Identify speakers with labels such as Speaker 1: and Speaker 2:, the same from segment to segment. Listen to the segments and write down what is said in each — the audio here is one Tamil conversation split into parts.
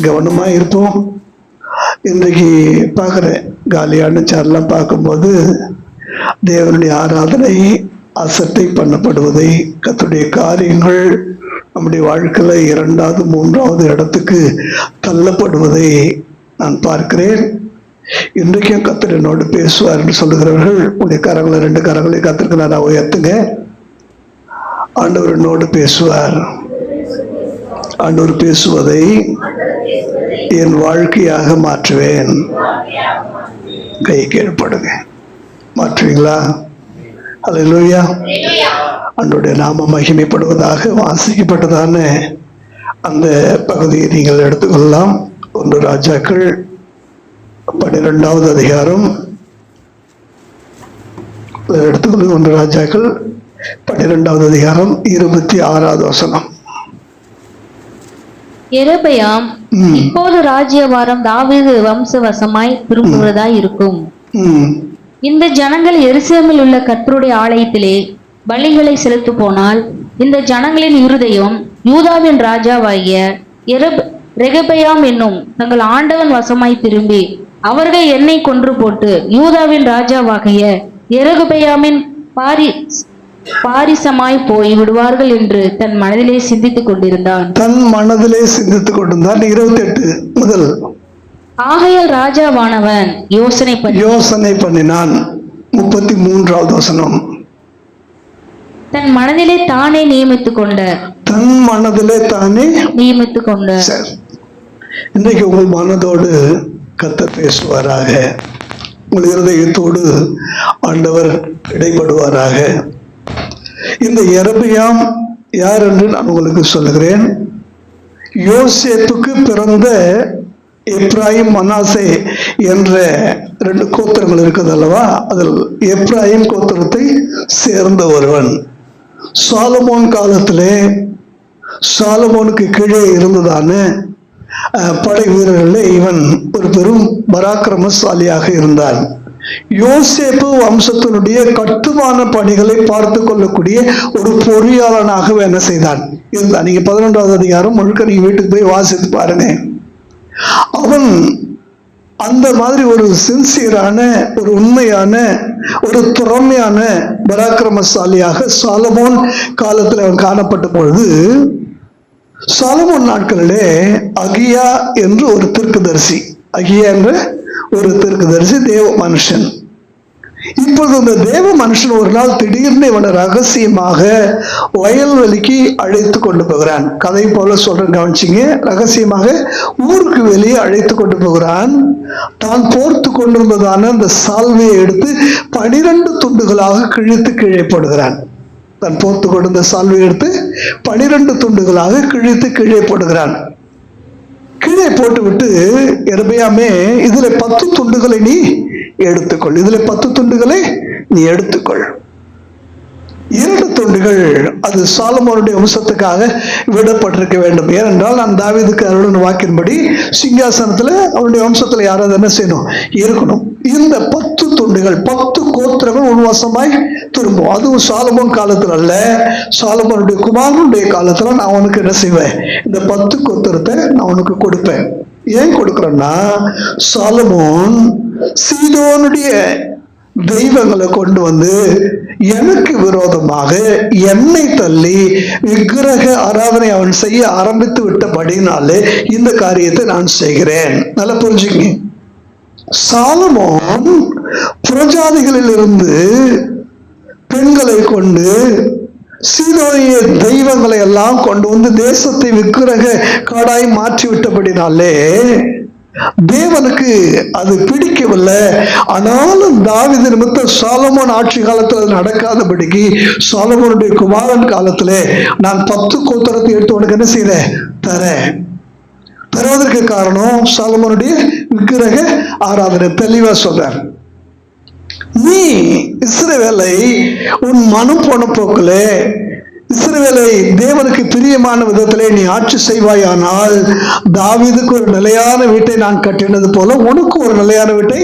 Speaker 1: கவனமா இருப்போம். இன்றைக்கு பார்க்குறேன் காலியான சேர்லாம் பார்க்கும்போது தேவனுடைய ஆராதனை அசட்டை பண்ணப்படுவதை, கர்த்தருடைய காரியங்கள் நம்முடைய வாழ்க்கையில 2வது 3வது இடத்துக்கு தள்ளப்படுவதை நான் பார்க்கிறேன். இன்றைக்கும் கர்த்தர் என்னோடு பேசுவார் என்று சொல்லுகிறவர்கள் உடைய கரங்களை 2 கரங்களை கர்த்தருக்கு நான் உயர்த்துங்க. ஆண்டவர் என்னோடு பேசுவார். ஆண்டவர் பேசுவதை என் வாழ்க்கையாக மாற்றுவேன். கை கீழ்ப்படுங்க. மாற்றுவீங்களா? அல்லேலூயா. ஆண்டவருடைய நாம மகிமைப்படுவதாக. வாசிக்கப்பட்டதான அந்த பகுதியை நீங்கள் எடுத்துக்கொள்ளலாம். 1 ராஜாக்கள் 12வது அதிகாரம் எடுத்துக்கொள்ளுங்க. 1 ராஜாக்கள் 12வது அதிகாரம் 26வது வசனம்.
Speaker 2: யெரொபெயாம் இப்போது ராஜ்யபாரம் தாவீது வம்சவசமாய் திரும்புவதாய் இருக்கும். இந்த ஜனங்கள் எருசலேமில் உள்ள கர்த்தருடைய ஆலயத்திலே பலிகளை செலுத்து போனால் இந்த ஜனங்களின் இருதயம் யூதாவின் ராஜாவாகிய ரெகொபெயாம் என்னும் தங்கள் ஆண்டவன் வசமாய் திரும்பி அவர்கள் என்னை கொன்று போட்டு யூதாவின் ராஜாவாகிய யெரொபெயாமின் பாரிசமாய் போய் விடுவார்கள் என்று தன் மனதிலே சிந்தித்துக் கொண்டிருந்தான்.
Speaker 1: 28 முதல்.
Speaker 2: ஆகையால் ராஜாவானவன் யோசனை பண்ணினான். 33வது வசனம். தன் மனதிலே தானே நியமித்துக் கொண்ட.
Speaker 1: இன்றைக்கு உங்கள் மனதோடு கர்த்தர் பேசுவாராக. உங்கள் இருதயத்தோடு ஆண்டவர் இடைப்படுவாராக. இந்த யெரொபெயாம் யார் என்று நான் உங்களுக்கு சொல்லுகிறேன். யோசேப்புக்கு பிறந்த எப்ராயிம் மனாசே என்ற 2 கோத்திரங்கள் இருக்குது அல்லவா? அதில் எப்ராயிம் கோத்திரத்தை சேர்ந்த ஒருவன். சாலமோன் காலத்திலே சாலமோனுக்கு கீழே இருந்ததான படை வீரர்களே இவன் ஒரு பெரும் பராக்கிரமசாலியாக இருந்தான். யோசேப்பு வம்சத்தினுடைய கட்டுமான பணிகளை பார்த்து கொள்ளக்கூடிய ஒரு பொறியாளனாக என்ன செய்தான் இருந்தான். நீங்க 11வது அதிகாரம் முழுக்க நீங்க வீட்டுக்கு போய் வாசித்து பாருங்க. அவன் அந்த மாதிரி ஒரு சின்சியரான, ஒரு உண்மையான, ஒரு திறமையான பராக்கிரமசாலியாக சாலமோன் காலத்தில் அவன் காணப்பட்ட பொழுது, சாலமோன் நாட்களிலே அகியா என்று ஒரு தீர்க்கதரிசி, தேவ மனுஷன். இப்பொழுது அந்த தேவ மனுஷன் ஒரு நாள் திடீர்னு இவனை ரகசியமாக வயல்வெளிக்கு அழைத்து கொண்டு போகிறான். கதை போல சொல்றேன், கவனிச்சிங்க. ரகசியமாக ஊருக்கு வெளியே அழைத்து கொண்டு போகிறான். தான் போர்த்து கொண்டிருந்ததான அந்த சால்வையை எடுத்து 12 துண்டுகளாக கிழித்து கீழே போடுகிறான். தான் போர்த்து கொண்டிருந்த சால்வையை எடுத்து 12 துண்டுகளாக கிழித்து கீழே போடுகிறான். கீழே போட்டு விட்டு, யெரொபெயாமே, இதுல 10 துண்டுகளை நீ எடுத்துக்கொள். 2 துண்டுகள் அது சாலமோனுடைய வம்சத்துக்காக விடப்பட்டிருக்க வேண்டும். ஏனென்றால் நான் தாவீதுக்கு அருளின வாக்கின்படி சிங்காசனத்துல அவனுடைய வம்சத்துல யாராவது என்ன செய்யணும், இருக்கணும். இந்த 10 துண்டுகள் 10 கோத்திரங்கள் உன்வசமாய் திரும்பும். அதுவும் சாலமோன் காலத்துல அல்ல, சாலமோனுடைய குமாரனுடைய காலத்துல நான் உனக்கு என்ன செய்வேன், இந்த 10 கோத்திரத்தை நான் உனக்கு கொடுப்பேன். ஏன் கொடுக்கிறேன்னா, சாலமோன் சீதோனுடைய தெய்வங்களை கொண்டு வந்து எனக்கு விரோதமாக என்னை தள்ளி விக்கிரக ஆராதனை அவன் செய்ய ஆரம்பித்து விட்டபடினாலே இந்த காரியத்தை நான் செய்கிறேன். நல்லா புரிஞ்சுங்க. சாலமோன் புறஜாதிகளில் இருந்து பெண்களை கொண்டு சீதோனிய தெய்வங்களை எல்லாம் கொண்டு வந்து தேசத்தை விக்கிரக காடாய் மாற்றி விட்டபடினாலே தேவனுக்கு அது பிடிக்கவில்லை. ஆனாலும் தாவீது நிமித்தம் சாலமோன் ஆட்சி காலத்தில் அது நடக்காதபடிக்கு சாலமோனுடைய குமாரன் காலத்திலே நான் 10 கோத்திரத்தை எடுத்து உனக்கு என்ன செய்யறேன், தருவதற்கு காரணம் சாலமோனுடைய விக்கிரக ஆராதனை. தெளிவா சொல்றார். நீ இஸ்ரவேலை உன் மனம் போன போக்கிலே இஸ்ரவேலை தேவனுக்கு பிரியமான விதத்திலே நீ ஆட்சி செய்வாயானால் தாவீதுக்கு ஒரு நிலையான வீட்டை நான் கட்டினது போல உனக்கு ஒரு நிலையான வீட்டை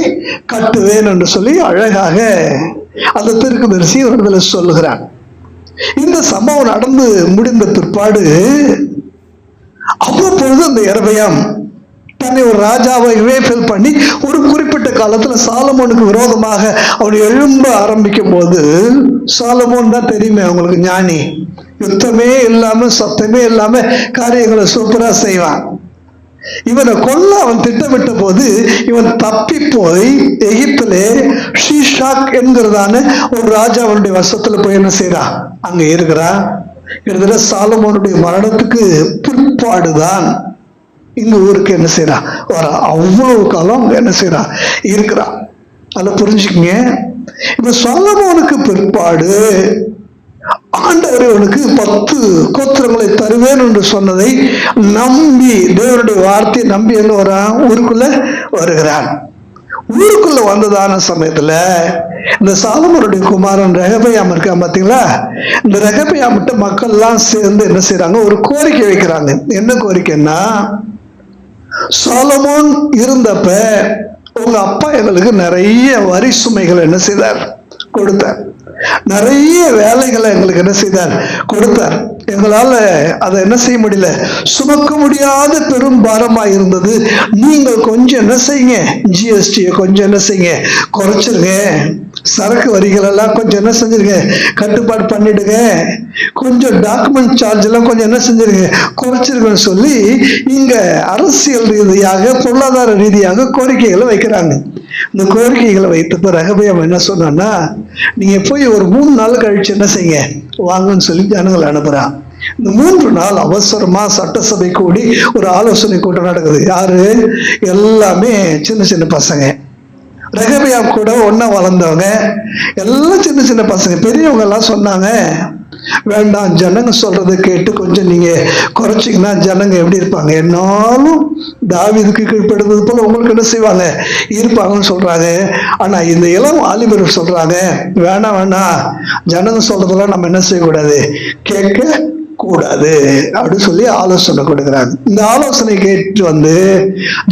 Speaker 1: கட்டுவேன் என்று சொல்லி அழகாக அந்த தீர்க்கதரிசி அவர்களை சொல்லுகிறான். இந்த சம்பவம் நடந்து முடிந்த பிற்பாடு அவ்வப்பொழுது அந்த யெரொபெயாம் தன்னை ஒரு ராஜாவை இவேஃபல் பண்ணி ஒரு குறிப்பிட்ட காலத்துல சாலமோனுக்கு விரோதமாக அவன் எழும்ப ஆரம்பிக்கும் போது, சாலமோன் தான் தெரியுமே அவங்களுக்கு ஞானி, யுத்தமே இல்லாம சத்தமே இல்லாம காரியங்களை சூப்பரா செய்வான். இவனை கொல்ல அவன் திட்டமிட்ட போது இவன் தப்பி போய் எகிப்திலே ஷீஷாக் என்கிறதான ஒரு ராஜாவுடைய வசத்துல போய் என்ன செய்யறான், அங்க இருக்கிறான். கிட்டத்தட்ட சாலமோனுடைய மரணத்துக்கு பிற்பாடுதான் இந்த ஊருக்கு என்ன செய்யறான் வர. அவ்வளவு காலம் என்ன செய்யறான் இருக்கிறான். அதில் புரிஞ்சுக்கங்க, இப்ப சாலமோனுக்கு பிற்பாடு ஆண்டவர் அவனுக்கு 10 கோத்திரங்களை தருவேன் என்று சொன்னதை நம்பி, தேவனுடைய வார்த்தையை நம்பி என்ன வரான், ஊருக்குள்ள வருகிறான். ஊருக்குள்ள வந்ததான சமயத்துல இந்த சாலமோனுடைய குமாரன் ரெகபெயாம் இருக்கான் பாத்தீங்களா, இந்த ரெகபெயாமிட்ட மக்கள் எல்லாம் சேர்ந்து என்ன செய்யறாங்க, ஒரு கோரிக்கை வைக்கிறாங்க. என்ன கோரிக்கைன்னா, சாலமோன் இருந்தப்ப உங்க அப்பா எங்களுக்கு நிறைய வரி சுமைகளை என்ன செய்தார், கொடுத்தார். நிறைய வேலைகளை எங்களுக்கு என்ன செய்தார், கொடுத்தார். எங்களால அதை என்ன செய்ய முடியல, சுமக்க முடியாத பெரும் பாரமா இருந்தது. நீங்கள் கொஞ்சம் என்ன செய்யுங்க, ஜிஎஸ்டியை கொஞ்சம் என்ன செய்யுங்க, குறைச்சிருங்க. சரக்கு வரிகள் எல்லாம் கொஞ்சம் என்ன செஞ்சிருங்க, கட்டுப்பாடு பண்ணிடுங்க. கொஞ்சம் டாக்குமெண்ட் சார்ஜ் எல்லாம் கொஞ்சம் என்ன செஞ்சிருங்க, குறைச்சிருக்கன்னு சொல்லி இங்க அரசியல் ரீதியாக பொருளாதார ரீதியாக கோரிக்கைகளை வைக்கிறாங்க. இந்த கோரிக்கைகளை வைத்தப்ப ரெகபெயாம் என்ன சொன்னான்னா, நீங்க போய் ஒரு 3 நாள் கழிச்சு என்ன செய்யுங்க வாங்கன்னு சொல்லி ஜனங்களை அனுப்புறான். இந்த 3 நாள் அவசரமா சட்டசபை கூடி ஒரு ஆலோசனை கூட்டம் நடக்குது. யாரு, எல்லாமே சின்ன சின்ன பசங்க. ரெகபெயாம் கூட ஒன்னா வளர்ந்தவங்க எல்லாம் சின்ன சின்ன பசங்க. பெரியவங்க எல்லாம் சொன்னாங்க, வேண்டாம், ஜனங்க சொல்றதை கேட்டு கொஞ்சம் நீங்க குறைச்சிங்கன்னா ஜனங்க எப்படி இருப்பாங்க, என்னாலும் தாவீதுக்கு கீழ்ப்படுவது போல உங்களுக்கு என்ன செய்வாங்க, இருப்பாங்கன்னு சொல்றாங்க. ஆனா இந்த இளம் வாலிபர் சொல்றாங்க, வேணாம் வேணாம், ஜனங்க சொல்றதெல்லாம் நம்ம என்ன செய்யக்கூடாது, கேட்க கூடாது அப்படின்னு சொல்லி ஆலோசனை கொடுக்குறாங்க. இந்த ஆலோசனை கேட்டு வந்து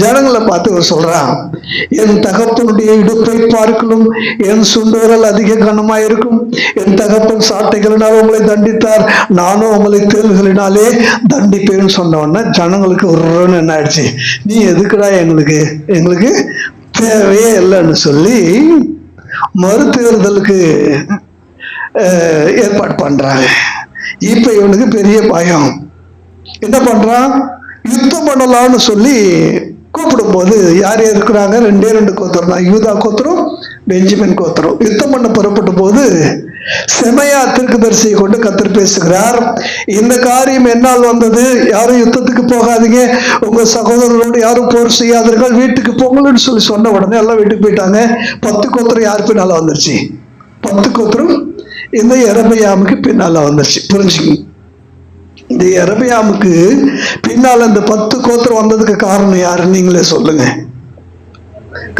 Speaker 1: ஜனங்களை பார்த்து அவர் சொல்றான், என் தகப்பனுடைய இடுப்பை பார்க்கலும் என் சுண்டுவரல் அதிக கனமா இருக்கும். என் தகப்பன் சாட்டைகளினால் உங்களை தண்டித்தார், நானும் உங்களை தேள்களினாலே தண்டிப்பேன்னு சொன்னோன்னா ஜனங்களுக்கு ஒரு என்ன ஆயிடுச்சு, நீ எதுக்குடா எங்களுக்கு தேவையே இல்லைன்னு சொல்லி மறுதேறுதலுக்கு ஏற்பாடு பண்றாங்க. இப்ப இவனுக்கு பெரிய பயம். என்ன பண்றான், யுத்தம் பண்ணலாம்னு சொல்லி கூப்பிடும் போது யார் இருக்கிறாங்க, 2 கோத்திரம் தான், யூதா கோத்திரம், பெஞ்சமின் கோத்திரம். யுத்தம் பண்ண புறப்பட்ட போது செமையா தீர்க்கதரிசியை கொண்டு கர்த்தர் பேசுகிறார். இந்த காரியம் என்னால் வந்தது, யாரும் யுத்தத்துக்கு போகாதீங்க, உங்க சகோதரர்களோடு யாரும் போர் செய்யாதீர்கள், வீட்டுக்கு போங்கன்னு சொல்லி சொன்ன உடனே எல்லாம் வீட்டுக்கு போயிட்டாங்க. 10 கோத்திரம் யார் பின்னால வந்துருச்சு, 10 கோத்திரம் இந்த யெரொபெயாமுக்கு பின்னால வந்துருச்சு. புரிஞ்சுங்க, இந்த யெரொபெயாமுக்கு பின்னால இந்த 10 கோத்திரம் வந்ததுக்கு காரணம் யாரு, நீங்களே சொல்லுங்க.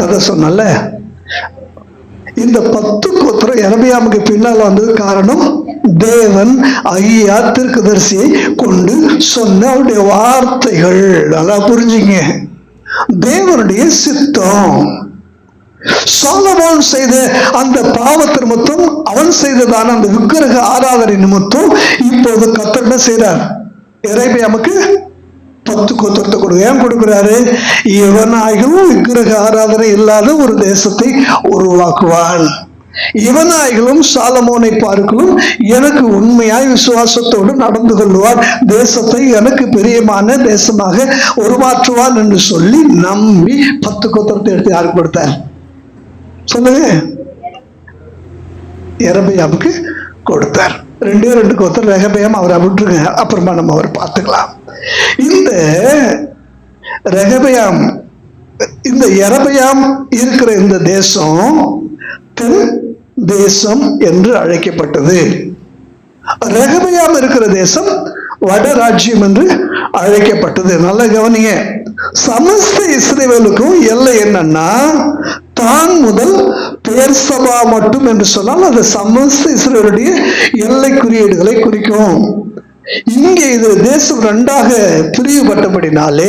Speaker 1: கதை சொன்னல, இந்த 10 கோத்திரம் யெரொபெயாமுக்கு பின்னால வந்தது காரணம் தேவன் ஐயா தீர்க்கதரிசியை கொண்டு சொன்ன அவருடைய வார்த்தைகள். நல்லா புரிஞ்சுங்க, தேவனுடைய சித்தம். சாலமோன் செய்த அந்த பாவத்து நிமித்தம், அவன் செய்ததான அந்த விக்கிரக ஆராதனை நிமித்தம் இப்போது கர்த்தர் என்ன செய்றார், யெரொபெயாமுக்கு 10 கோத்திரத்தை ஏன் கொடுக்கிறாரு, இவனாய்களும் விக்கிரக ஆராதனை இல்லாத ஒரு தேசத்தை உருவாக்குவான். இவனாய்களும் சாலமோனை பார்க்கலும் எனக்கு உண்மையாய் விசுவாசத்தோடு நடந்து கொள்வார், தேசத்தை எனக்கு பிரியமான தேசமாக உருமாற்றுவான் என்று சொல்லி நம்பி 10 கோத்திரத்தை எடுத்து யாருக்கு கொடுத்தார் சொல்லுங்க, யெரொபெயாமுக்கு கொடுத்தார். 2 கோத்திரம் ரெகபெயாம் அவரை விட்டுருங்க, அப்புறமா நம்ம அவர் பார்த்துக்கலாம். இந்த ரெகபெயாம், இந்த யெரொபெயாம் இருக்கிற இந்த தேசம் தென் தேசம் என்று அழைக்கப்பட்டது. ரெகபெயாம் இருக்கிற தேசம் வட ராஜ்யம் என்று அழைக்கப்பட்டது. நல்ல கவனிங்க, சமஸ்த இஸ்ரவேலுக்கும் எல்லை என்னன்னா, தான் முதல் பெயர்சபா மட்டும் என்று சொன்னால் அது சமஸ்த இஸ்ரவேலுடைய எல்லை குறியீடுகளை குறிக்கும். இங்கே இது தேசம் ரெண்டாக பிரிவுபட்டபடினாலே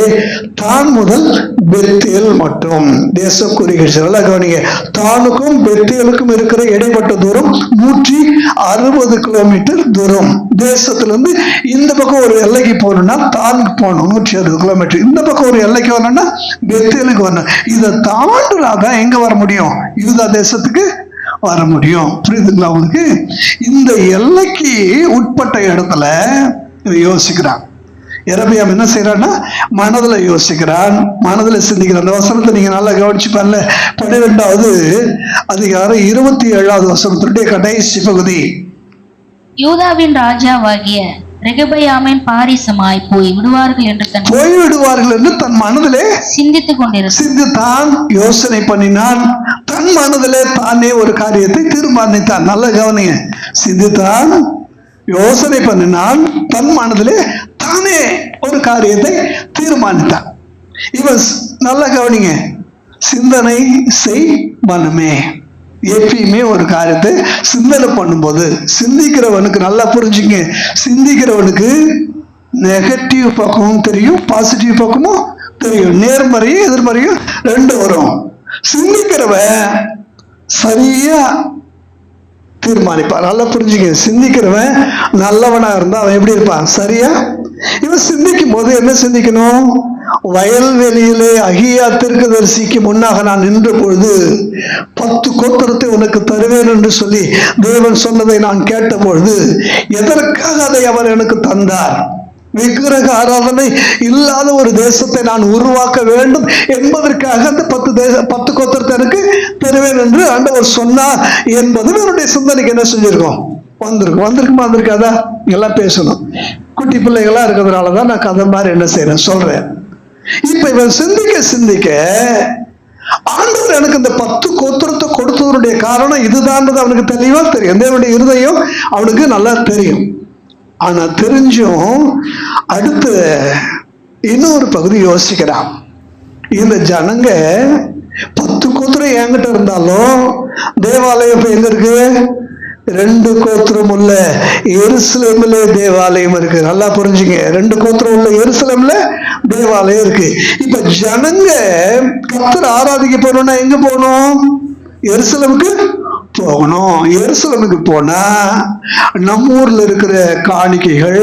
Speaker 1: தான் முதல் பெத்தேல் மட்டும் தேசம் குறிகிறது. நல்லா கவனிங்க, தானுக்கும் பெத்தேலுக்கும் இருக்கிற இடைப்பட்ட தூரம் 160 கிலோமீட்டர் தூரம். தேசத்திலிருந்து இந்த பக்கம் ஒரு எல்லைக்கு போகணும்னா தானுக்கு போகணும் 160 கிலோமீட்டர், இந்த பக்கம் ஒரு எல்லைக்கு வரணும்னா பெத்தேலுக்கு வரணும். இதை தாண்டினாதான் எங்க வர முடியும்? யூதா தேசத்துக்கு வர முடியும். புரியுதுங்களா உங்களுக்கு? இந்த எல்லைக்கு உட்பட்ட இடத்துல யோசிக்கிறான். எரமியா என்ன செய்யறான்னா மனதுல யோசிக்கிறான், மனதுல சிந்திக்கிறான். அந்த வசனத்தை நீங்க நல்லா கவனிச்சு பாருங்க. 12வது அதிகாரம் 27வது வசனத்துடைய கடைசி பகுதி.
Speaker 2: யூதாவின் ராஜாவாகிய ரெகபயாமின் பாரிசமாய் போய் விடுவார்கள் என்று தன் மனதிலே சிந்தித்தான், யோசனை பண்ணினான். தன் மனதிலே தானே ஒரு காரியத்தை தீர்மானித்தான். நல்ல கவனிங்க, சிந்தித்தான், யோசனை பண்ணினான், தன் மனதிலே தானே ஒரு காரியத்தை தீர்மானித்தான். இவன் நல்ல கவனிங்க, சிந்தனை செய் மனமே. எப்பயுமே ஒரு காரியத்தை சிந்தனை பண்ணும்போது சிந்திக்கிறவனுக்கு நல்லா புரிஞ்சுங்க, சிந்திக்கிறவனுக்கு நெகட்டிவ் பக்கமும் தெரியும், பாசிட்டிவ் பக்கமும் தெரியும், நேர்மறையும் எதிர்மறையும் ரெண்டு வரும். சிந்திக்கிறவன் சரியா தீர்மானிப்பான். நல்லா புரிஞ்சுங்க, சிந்திக்கிறவன் நல்லவனா இருந்தா அவன் எப்படி இருப்பான்? சரியா. இவன் சிந்திக்கும் போது என்ன சிந்திக்கணும்? வயல்வெளியிலே அகியா தீர்க்கதரிசிக்கு முன்னாக நான் நின்ற பொழுது 10 கோத்திரத்தை உனக்கு தருவேன் என்று சொல்லி தேவன் சொன்னதை நான் கேட்ட பொழுது எதற்காக அதை அவர் எனக்கு தந்தார்? விக்கிரக ஆராதனை இல்லாத ஒரு தேசத்தை நான் உருவாக்க வேண்டும் என்பதற்காக அந்த 10 கோத்திரத்தை எனக்கு தருவேன் என்று ஆண்டவர் சொன்னார் என்பது என்னுடைய சிந்தனைக்கு என்ன செஞ்சிருக்கோம்? வந்திருக்குமா? எல்லாம் பேசணும். குட்டி பிள்ளைகளா இருக்கிறதுனாலதான் நான் கதை மாதிரி என்ன செய்யறேன் சொல்றேன். இப்ப இவன் சிந்திக்க ஆண்டவர் எனக்கு இந்த 10 கோத்திரத்தை கொடுத்ததனுடைய காரணம் இதுதான் அவனுக்கு தெளிவா தெரியும். தேவனுடைய இருதயம் அவனுக்கு நல்லா தெரியும். ஆனா தெரிஞ்சும் அடுத்து இன்னொரு பகுதி யோசிக்கிறான். இந்த ஜனங்க 10 கோத்திரம் என்கிட்ட இருந்தாலும் தேவாலயம் இப்ப எங்க இருக்கு? 2 கோத்திரம் உள்ள எருசலேம்ல தேவாலயம் இருக்கு. நல்லா புரிஞ்சுங்க, 2 கோத்திரம் உள்ள எருசலேம்ல தேவாலயம் இருக்கு. இப்ப ஜனங்க கர்த்தரை ஆராதிக்க போறோம்னா எங்க போகணும்? எருசலேமுக்கு போகணும். எருசலேமுக்கு போனா நம்ம ஊர்ல இருக்கிற காணிக்கைகள்,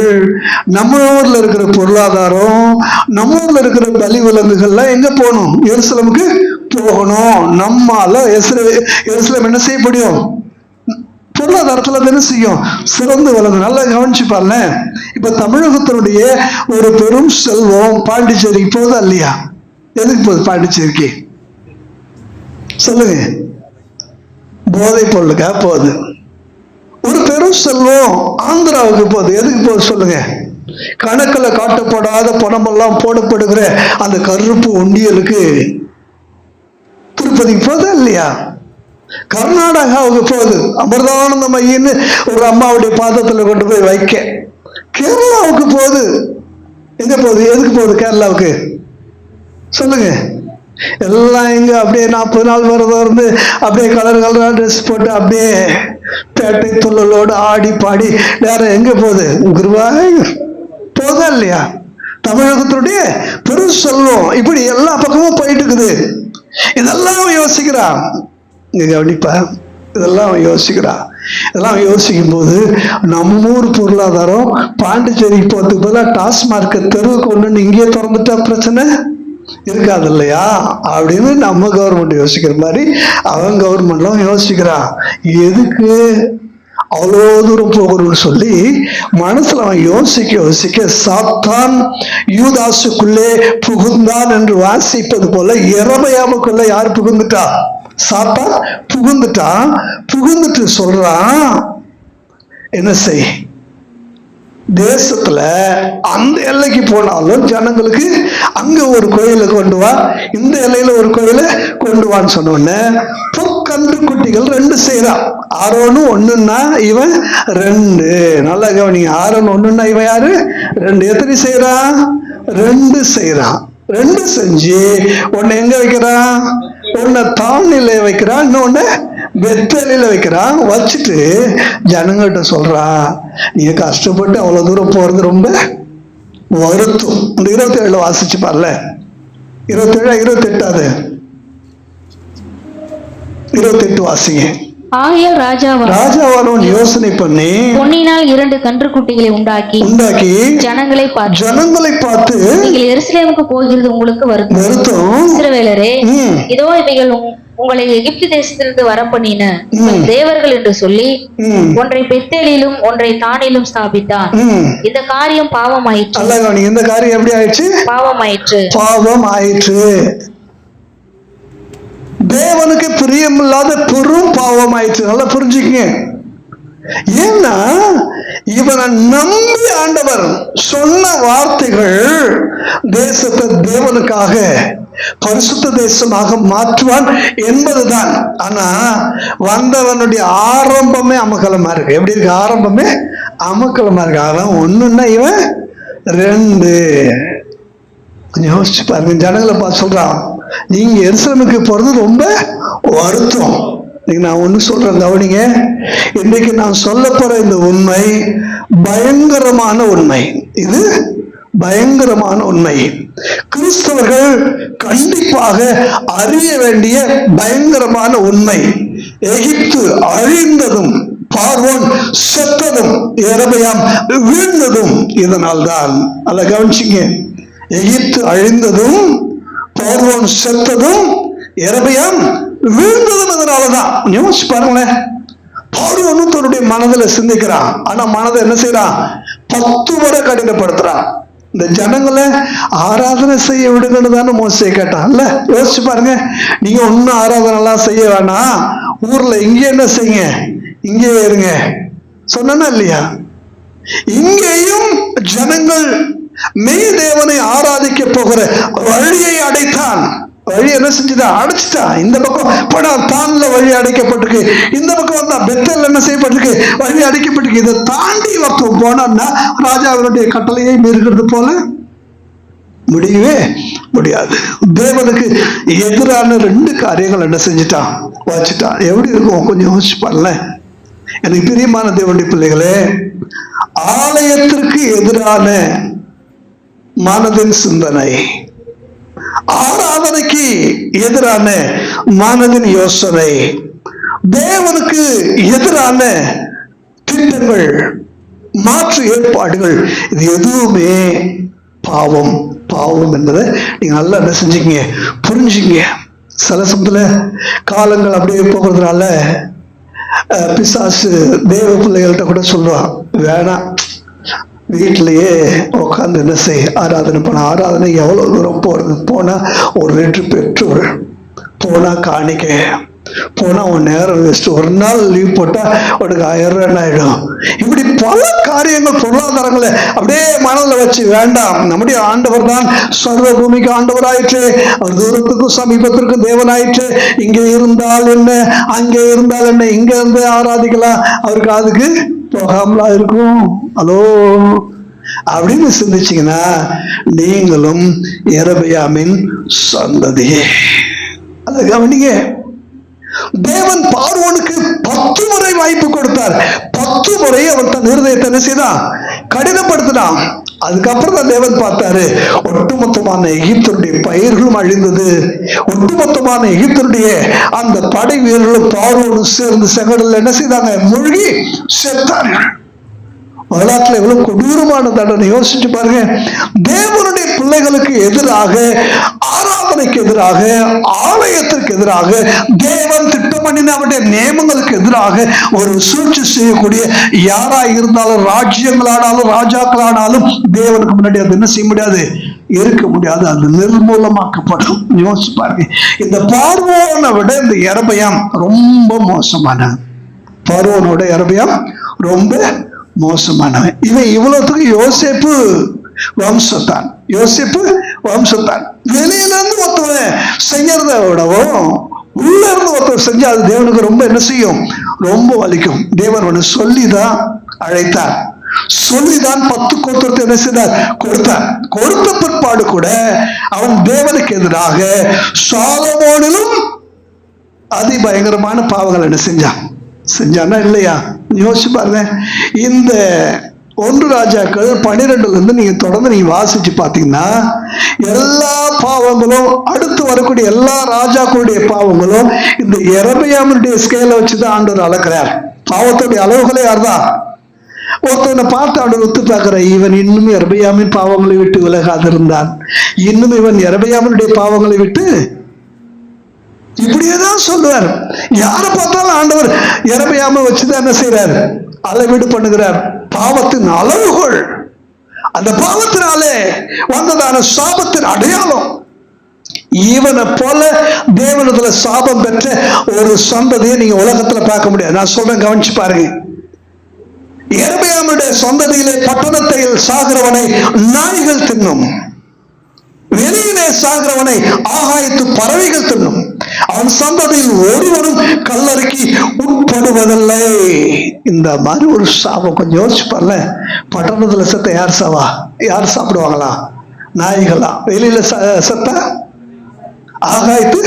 Speaker 2: நம்ம ஊர்ல இருக்கிற பொருளாதாரம், நம்ம ஊர்ல இருக்கிற பலி விலங்குகள்லாம் எங்க போகணும்? எருசலேமுக்கு போகணும். நம்மால எருசலேம் என்ன செய்ய முடியும்? பொருளாதாரத்துல என்ன செய்யும்? சிறந்து வளரும். நல்லா கவனிச்சு பாருங்க. இப்ப தமிழகத்தினுடைய ஒரு பெரும் செல்வம் பாண்டிச்சேரிக்கு போகுதா இல்லையா? எதுக்கு போகுது பாண்டிச்சேரிக்கு? சொல்லுங்க. போதை பொருளுக்காக போகுது. ஒரு பெரும் செல்வம் ஆந்திராவுக்கு போகுது. எதுக்கு போகுது சொல்லுங்க? கணக்குல காட்டப்படாத பணமெல்லாம் போடப்படுகிற அந்த கருப்பு ஒண்டியலுக்கு திருப்பதிக்கு போகுதா இல்லையா? கர்நாடகாவுக்கு போகுது. அமிர்தானந்த மையின்னு ஒரு அம்மாவுடைய பாதத்துல கொண்டு போய் வைக்க. கேரளாவுக்கு போகுது. எங்க போகுது? எதுக்கு போகுது கேரளாவுக்கு சொல்லுங்க? எல்லாம் இங்க அப்படியே 40 நாள் விரதம் இருந்து அப்படியே கலரா ட்ரெஸ் போட்டு அப்படியே பேட்டை துள்ளலோடு ஆடி பாடி வேற எங்க போகுது? குருவாயூர் போதா இல்லையா? தமிழகத்தினுடைய பெரும் செல்வம் இப்படி எல்லா பக்கமும் போயிட்டு இருக்குது. இதெல்லாம் யோசிக்கிறான். இங்க கவனிப்பா, இதெல்லாம் யோசிக்கிறான். இதெல்லாம் யோசிக்கும் போது நம்ம ஊர் பொருளாதாரம் பாண்டிச்சேரிக்கு போறதுக்கு பதிலாக டாஸ்மார்க் தெருவுக்கு ஒண்ணு இங்கேயே திறந்துட்டா பிரச்சனை இருக்காது இல்லையா அப்படின்னு நம்ம கவர்மெண்ட் யோசிக்கிற மாதிரி அவன் கவர்மெண்ட்லாம் யோசிக்கிறான். எதுக்கு அவ்வளோ தூரம் போகணும்னு சொல்லி மனசுல அவன் யோசிக்க சாத்தான் யூதாசுக்குள்ளே புகுந்தான் என்று வாசிப்பது போல எரமியாவுக்குள்ள யார் புகுந்துட்டா? சாத்தான் புகுந்துட்டு சொல்றான், என்ன செய்? தேசத்துல அந்த எல்லைக்கு போனாலும் ஜனங்களுக்கு அங்க ஒரு கோயிலை கொண்டு வா, இந்த எல்லையில ஒரு கோயிலை கொண்டு வான்னு சொன்ன பொற்கன்று குட்டிகள் 2 செய்யறான். ஆரோனும் 1ன்னா இவன் 2. நல்லா கவனிங்க, ஆரோன் 1ன்னா இவன் யாரு? 2. எத்தனை செய்யறான்? 2 செய்யறான். 2 செஞ்சு ஒன்னு எங்க வைக்கிறான்? ஒன்ன தாழ்நிலை வைக்கிறான், இன்னொன்னு பெத்தேலில வைக்கிறான். வச்சுட்டு ஜனங்கள்கிட்ட சொல்றான், நீங்க கஷ்டப்பட்டு அவ்வளவு தூரம் போறது ரொம்ப வருத்தம். இந்த 27 வாசிச்சு பாருல. 27 28 28 வாசிங்க.
Speaker 3: ஆகையால்
Speaker 2: ராஜாவானவன் யோசனை பண்ணி
Speaker 3: பொன்னினால் 2 கன்றுக்குட்டிகளை உண்டாக்கி ஜனங்களை
Speaker 2: பார்த்து
Speaker 3: நீங்கள் எருசலேமுக்கு போகிறது உங்களுக்கு வருத்தம். இஸ்ரவேலரே, இதோ இவைகள் உங்களை எகிப்து தேசத்திலிருந்து வரப்பண்ணின தேவர்கள் என்று சொல்லி ஒன்றை பெத்தேலிலும் ஒன்றை தானிலும் ஸ்தாபித்தான். இந்த காரியம் பாவமாயிற்று.
Speaker 2: இந்த காரியம் எப்படி ஆயிடுச்சு? பாவமாயிற்று. தேவனுக்கு பிரியமில்லாத பெரும் பாவம் ஆயிடுச்சு. நல்லா புரிஞ்சுக்கங்க. ஏன்னா இவனை நம்பி ஆண்டவர் சொன்ன வார்த்தைகள் தேசத்தை தேவனுக்காக பரிசுத்த தேசமாக மாற்றுவான் என்பதுதான். ஆனா வந்தவனுடைய ஆரம்பமே அமக்கலமா இருக்கு. எப்படி இருக்கு? ஆரம்பமே அமக்கலமா இருக்கு. அவன் ஒண்ணுன்னா இவன் 2. கொஞ்சம் யோசிச்சு பாருங்க. ஜனங்களை பார்த்து சொல்றான், நீங்க எருசலேமுக்கு போறது ரொம்ப வருத்தம். நான் ஒண்ணு சொல்றேன், கவனிங்க. இன்றைக்கு நான் சொல்ல போற இந்த உண்மை பயங்கரமான உண்மை. இது பயங்கரமான உண்மை. கிறிஸ்தவர்கள் கண்டிப்பாக அறிய வேண்டிய பயங்கரமான உண்மை. எகிப்து அழிந்ததும் பார்வோன் செத்ததும் எரபயாம் வீழ்ந்ததும் இதனால்தான். அதை கவனிச்சிங்க. எகிப்து அழிந்ததும் பார்வோன் செத்ததும் எரபயாம் வீழ்ந்ததும் அதனாலதான். யோசிச்சு பாருங்களேன். பார்வோனும் தன்னுடைய மனதில் சிந்திக்கிறான். ஆனா மனதை என்ன செய்யறான்? 10 முறை கடினப்படுத்துறான். இந்த ஜனங்களை ஆராதனை செய்ய விடுங்கன்னு தானே மோசே கேட்டான்ல. யோசிச்சு பாருங்க. நீங்க ஒன்னும் ஆராதனை எல்லாம் செய்ய வேணாம், ஊர்ல இங்க என்ன செய்யுங்க, இங்கே இருங்க சொன்னா இல்லையா? இங்கேயும் ஜனங்கள் மெய் தேவனை ஆராதிக்க போகிற வழியை அடைத்தான். வழி என்ன செஞ்சுதான்? அடைச்சிட்டான். இந்த பக்கம் போனா தான்ல வழி அடைக்கப்பட்டிருக்கு, இந்த பக்கம் வந்தா பெத்தேல் என்ன செய்யப்பட்டிருக்கு? வழி அடைக்கப்பட்டிருக்கு. இதை தாண்டி பக்கம் போனா ராஜாவினுடைய கட்டளையை மீறுகிறது போல முடியவே முடியாது. தேவனுக்கு எதிரான 2 காரியங்கள் என்ன செஞ்சுட்டான்? வச்சுட்டான். எப்படி இருக்கும் கொஞ்சம் யோசிச்சு பாருல. எனக்கு பிரியமான தேவனுடைய பிள்ளைகளே, ஆலயத்திற்கு எதிரான மனதின் சிந்தனை, ஆராதனைக்கு எதிரான மனதின் யோசனை, தேவனுக்கு எதிரான திட்டங்கள், மாற்று ஏற்பாடுகள், இது எதுவுமே பாவம். பாவம் என்பதை நீங்க நல்லா என்ன செஞ்சீங்க? புரிஞ்சுங்க. சில சமயத்துல காலங்கள் அப்படியே போகிறதுனால பிசாசு தேவ பிள்ளைகள்கிட்ட கூட சொல்லுவான், வேணாம் வீட்டிலேயே உட்காந்து என்ன செய், ஆராதனை பண்ண. ஆராதனை எவ்வளவு தூரம் போறது? போனா 1 லிட்டர் பெட்ரோல், போனா காணிக்க, போனா உன் நேரம் வேஸ்ட். ஒரு நாள் லீவ் போட்டா உனக்கு 1000 ரூபாய் ஆயிடும். இப்படி பல காரியங்கள், பொருளாதாரங்களை அப்படியே மனதில் வச்சு வேண்டாம். நம்முடைய ஆண்டவர் தான் சர்வ பூமிக்கு ஆண்டவர் ஆயிற்று, அவர் தூரத்துக்கும் சமீபத்திற்கும் தேவன் ஆயிற்று. இங்கே இருந்தால் என்ன, அங்கே இருந்தால் என்ன, இங்க இருந்து ஆராதிக்கலாம், அவருக்கு அதுக்கு போகாமலா இருக்கும். ஹலோ அப்படின்னு சிந்திச்சீங்கன்னா நீங்களும் எரபயாமின் சந்ததியே. அதை கவனிங்க. தேவன் பார்வோனுக்கு 10 முறை வாய்ப்பு கொடுத்தார். 10 முறை அவன் தன் இருதயத்தை என்ன செய்தான்? கடினப்படுத்தினான். அதுக்கப்புறம் தான் தேவன் பார்த்தாரு, ஒட்டுமொத்தமான எகிப்தருடைய பயிர்களும் அழிந்தது, ஒட்டுமொத்தமான எகிப்தருடைய அந்த படை வீரர்களும் பார்வோனும் சேர்ந்து செங்கடல்ல என்ன செய்தாங்க? மூழ்கி செத்தார்கள். வரலாற்றுல எவ்வளவு கொடூரமான தண்டனை யோசிச்சு பாருங்க. தேவனுடைய பிள்ளைகளுக்கு எதிராக, ஆராதனைக்கு எதிராக, ஆலயத்திற்கு எதிராக, தேவன் திட்டம் பண்ணின அவருடைய நியமங்களுக்கு எதிராக ஒரு சூழ்ச்சி செய்யக்கூடிய யாராய் இருந்தாலும், ராஜ்யங்களானாலும், ராஜாக்களானாலும் தேவனுக்கு முன்னாடி அது என்ன செய்ய முடியாது? இருக்க முடியாது. அது நிர்மூலமாக்கப்படும். யோசிச்சு பாருங்க. இந்த பார்வோனை விட இந்த எரபயாம் ரொம்ப மோசமான, பார்வோனோட எரபயாம் ரொம்ப மோசமானவன். இவன் இவ்வளவுக்கு யோசேப்பு வம்சத்தான். யோசேப்பு வம்சத்தான். வெளியில இருந்து ஒருத்தவன் செய்யறத விடவும் உள்ள இருந்து ஒருத்தர் செஞ்சா அது தேவனுக்கு ரொம்ப என்ன செய்யும்? ரொம்ப வலிக்கும். தேவன் ஒன்று சொல்லிதான் அழைத்தார், சொல்லிதான் 10 கோத்திரத்தை என்ன செய்தார்? கொடுத்தார். கொடுத்த பிற்பாடு கூட அவன் தேவனுக்கு எதிராக சாலமோனிலும் அதிபயங்கரமான பாவங்கள் என்ன செஞ்சானா இல்லையா? யோசிச்சு பாருங்க. இந்த 1 ராஜாக்கள் 12 நீங்க தொடர்ந்து நீங்க வாசிச்சு பாத்தீங்கன்னா எல்லா பாவங்களும், அடுத்து வரக்கூடிய எல்லா ராஜாக்களுடைய பாவங்களும் இந்த யெரொபெயாமுடைய ஸ்கேலை வச்சுதான் ஆண்டவர் அளக்கிறார். பாவத்துடைய அளவுகளே யார்தான்? ஒருத்தவனை பார்த்து ஆண்டவர் ஒத்து பார்க்கிற, இவன் இன்னும் யெரொபெயாமின் பாவங்களை விட்டு விலகாதிருந்தான், இன்னும் இவன் யெரொபெயாமுடைய பாவங்களை விட்டு, இப்படியேதான் சொல்லுவார். யாரை பார்த்தாலும் ஆண்டவர் யெரொபெயாமை வச்சுதான் என்ன செய்யறாரு? அளவீடு பண்ணுகிறார். பாவத்தின் அளவுகள், அந்த பாவத்தினாலே வந்ததான சாபத்தின் அடையாளம். இவனை போல தேவனத்துல சாபம் பெற்ற ஒரு சந்ததியை நீங்க உலகத்துல பார்க்க முடியாது. நான் சொல்றேன், கவனிச்சு பாருங்க. யெரொபெயாமுடைய சந்ததியிலே பட்டணத்தில் சாகிறவனை நாய்கள் தின்னும், வெளியிலே சாகிறவனை ஆகாயத்து பறவைகள் தின்னும், அவன் சந்ததியில் ஒருவரும் கல்லறைக்கு உட்படுவதில்லை. இந்த மாதிரி ஒரு சாபம் கொஞ்சம் யோசிச்சு பாருல. பட்டணத்துல செத்த யார் சாப்பிடுவாங்களா? நாய்களா? வெளியில செத்த ஆகாயத்து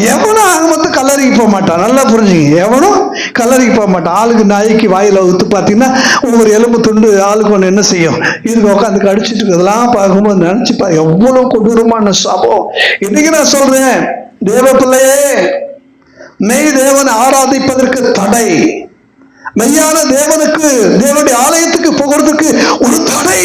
Speaker 2: எவனும் ஆகமத்து கல்லறைக்கு போக மாட்டான். நல்லா புரிஞ்சுங்க, எவனும் கல்லறைக்கு போக மாட்டான். ஆளுக்கு நாய்க்கு வாயில ஊத்து பார்த்தீங்கன்னா ஒவ்வொரு எலும்பு துண்டு ஆளுக்கு ஒன்று என்ன செய்யும், இதுக்கு உட்காந்து கடிச்சிட்டு இருக்கிறதெல்லாம் பார்க்கும்போது நினைச்சுப்பா எவ்வளவு கொடூரமான சாபம். இன்னைக்கு நான் சொல்றேன், தேவ பிள்ளையே, மெய் தேவனை ஆராதிப்பதற்கு தடை, மெய்யான தேவனுக்கு, தேவனுடைய ஆலயத்துக்கு போகிறதுக்கு ஒரு தடை.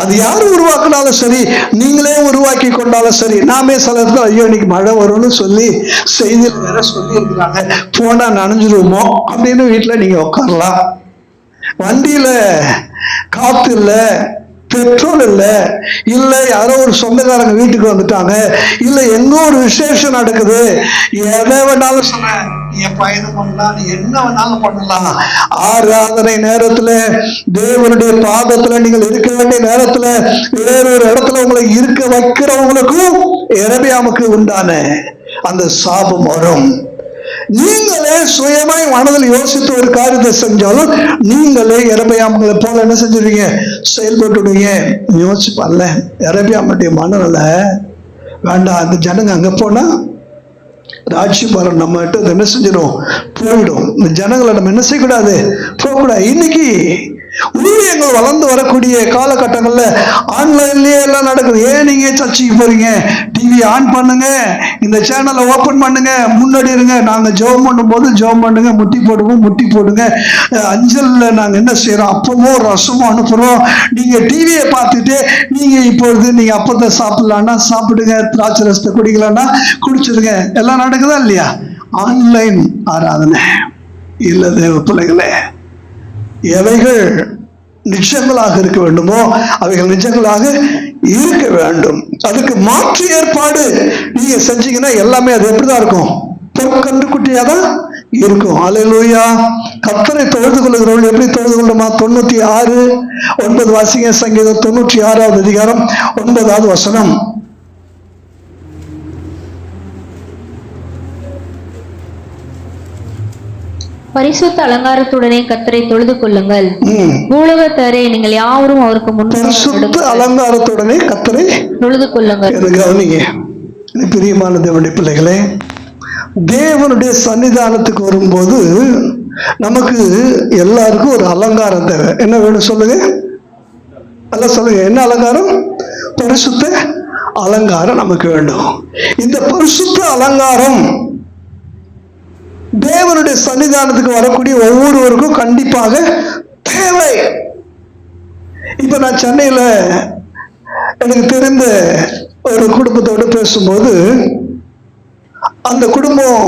Speaker 2: அது யாரு உருவாக்கினாலும் சரி, நீங்களே உருவாக்கி கொண்டாலும் சரி. நாமே சில இடத்துல ஐயோ இன்னைக்கு மழை வரும்னு சொல்லி செய்தியில் வேற சொல்லி இருக்கிறாங்க, போனா நனைஞ்சிருவோமோ அப்படின்னு வீட்டுல நீங்க உட்காரலாம். வண்டியில காத்து இல்ல, பெட்ரோல் இல்ல யாரோ ஒரு சொந்தக்காரங்க வீட்டுக்கு வந்துட்டாங்க, இல்ல எங்கோ ஒரு விசேஷம் நடக்குது, எதை வேணாலும் சொன்ன நீ பயணம் பண்ணலாம், நீ என்ன வேணாலும் பண்ணலாம். ஆராதனை நேரத்துல, தேவனுடைய பாதத்துல நீங்கள் இருக்க வேண்டிய நேரத்துல வேறொரு இடத்துல உங்களை இருக்க வைக்கிறவங்களுக்கும் யெரொபெயாமுக்கு உண்டான அந்த சாபம் வரும். நீங்களே சுயமாய் மனதில் யோசித்து ஒரு காரியத்தை செஞ்சாலும் நீங்களே யெரொபெயாமுகளை போல என்ன செஞ்சிருவீங்க? செயல்பட்டுடுவீங்க. யோசிச்சு பாருல, யெரொபெயாமுடைய மனநிலை வேண்டாம். அந்த ஜனங்க அங்க போனா ராஜ்யபாரம் நம்ம கிட்ட என்ன செஞ்சிடும்? போயிடும். இந்த ஜனங்களை நம்ம என்ன செய்யக்கூடாது? போகக்கூடாது. இன்னைக்கு ஊழியங்கள் வளர்ந்து வரக்கூடிய காலகட்டங்கள்ல ஆன்லைன்லயே எல்லாம் நடக்குது. ஏன் நீங்க சர்ச்சைக்கு போறீங்க? டிவி ஆன் பண்ணுங்க, இந்த சேனலை ஓபன் பண்ணுங்க, முன்னாடி இருங்க, நாங்க ஜெபம் பண்ணும் போது ஜெபம் பண்ணுங்க, முட்டி போடுங்க, அஞ்சல்ல நாங்க என்ன செய்யறோம், அப்பமோ ரசமோ அனுப்புறோம். நீங்க டிவியை பார்த்துட்டு நீங்க இப்பொழுது நீங்க அப்பத்தை சாப்பிடலான்னா சாப்பிடுங்க, திராட்சை ரசத்தை குடிக்கலான்னா குடிச்சிருங்க. எல்லாம் நடக்குதா இல்லையா? ஆன்லைன் ஆராதனை இல்ல. தேவ பிள்ளைகளே, எவைகள் நிச்சயங்களாக இருக்க வேண்டுமோ அவைகள் நிச்சயங்களாக இருக்க வேண்டும். அதுக்கு மாற்று ஏற்பாடு நீங்க செஞ்சீங்கன்னா எல்லாமே அது எப்படிதான் இருக்கும்? கன்றுக்குட்டியாதான் இருக்கும். அல்லேலூயா. கர்த்தரை தொழுது கொள்ளுகிறவர்கள் எப்படி தொழுது கொள்ளுமா? 96:9 வாசிங்க. சங்கீதம் 96வது அதிகாரம் 9வது வசனம்.
Speaker 3: பரிசுத்த அலங்காரத்துடனே கர்த்தரை தொழுது கொள்ளுங்கள். பூலோகத்தாரே நீங்கள் யாவரும் அவருக்கு முன்
Speaker 2: பரிசுத்த அலங்காரத்துடனே கர்த்தரை தொழுது கொள்ளுங்கள். கவனிங்க பிரியமான தேவனுடைய பிள்ளைகளே, தேவனுடைய சன்னிதானத்துக்கு வரும்போது நமக்கு எல்லாருக்கும் ஒரு அலங்காரம் தேவை. என்ன வேணும் சொல்லுங்க? எல்லாம் சொல்லுங்க, என்ன அலங்காரம்? பரிசுத்த அலங்காரம் நமக்கு வேண்டும். இந்த பரிசுத்த அலங்காரம் தேவனுடைய சன்னிதானத்துக்கு வரக்கூடிய ஒவ்வொருவருக்கும் கண்டிப்பாக தேவை. இப்ப நான் சென்னையில எனக்கு தெரிந்த ஒரு குடும்பத்தோடு பேசும்போது, அந்த குடும்பம்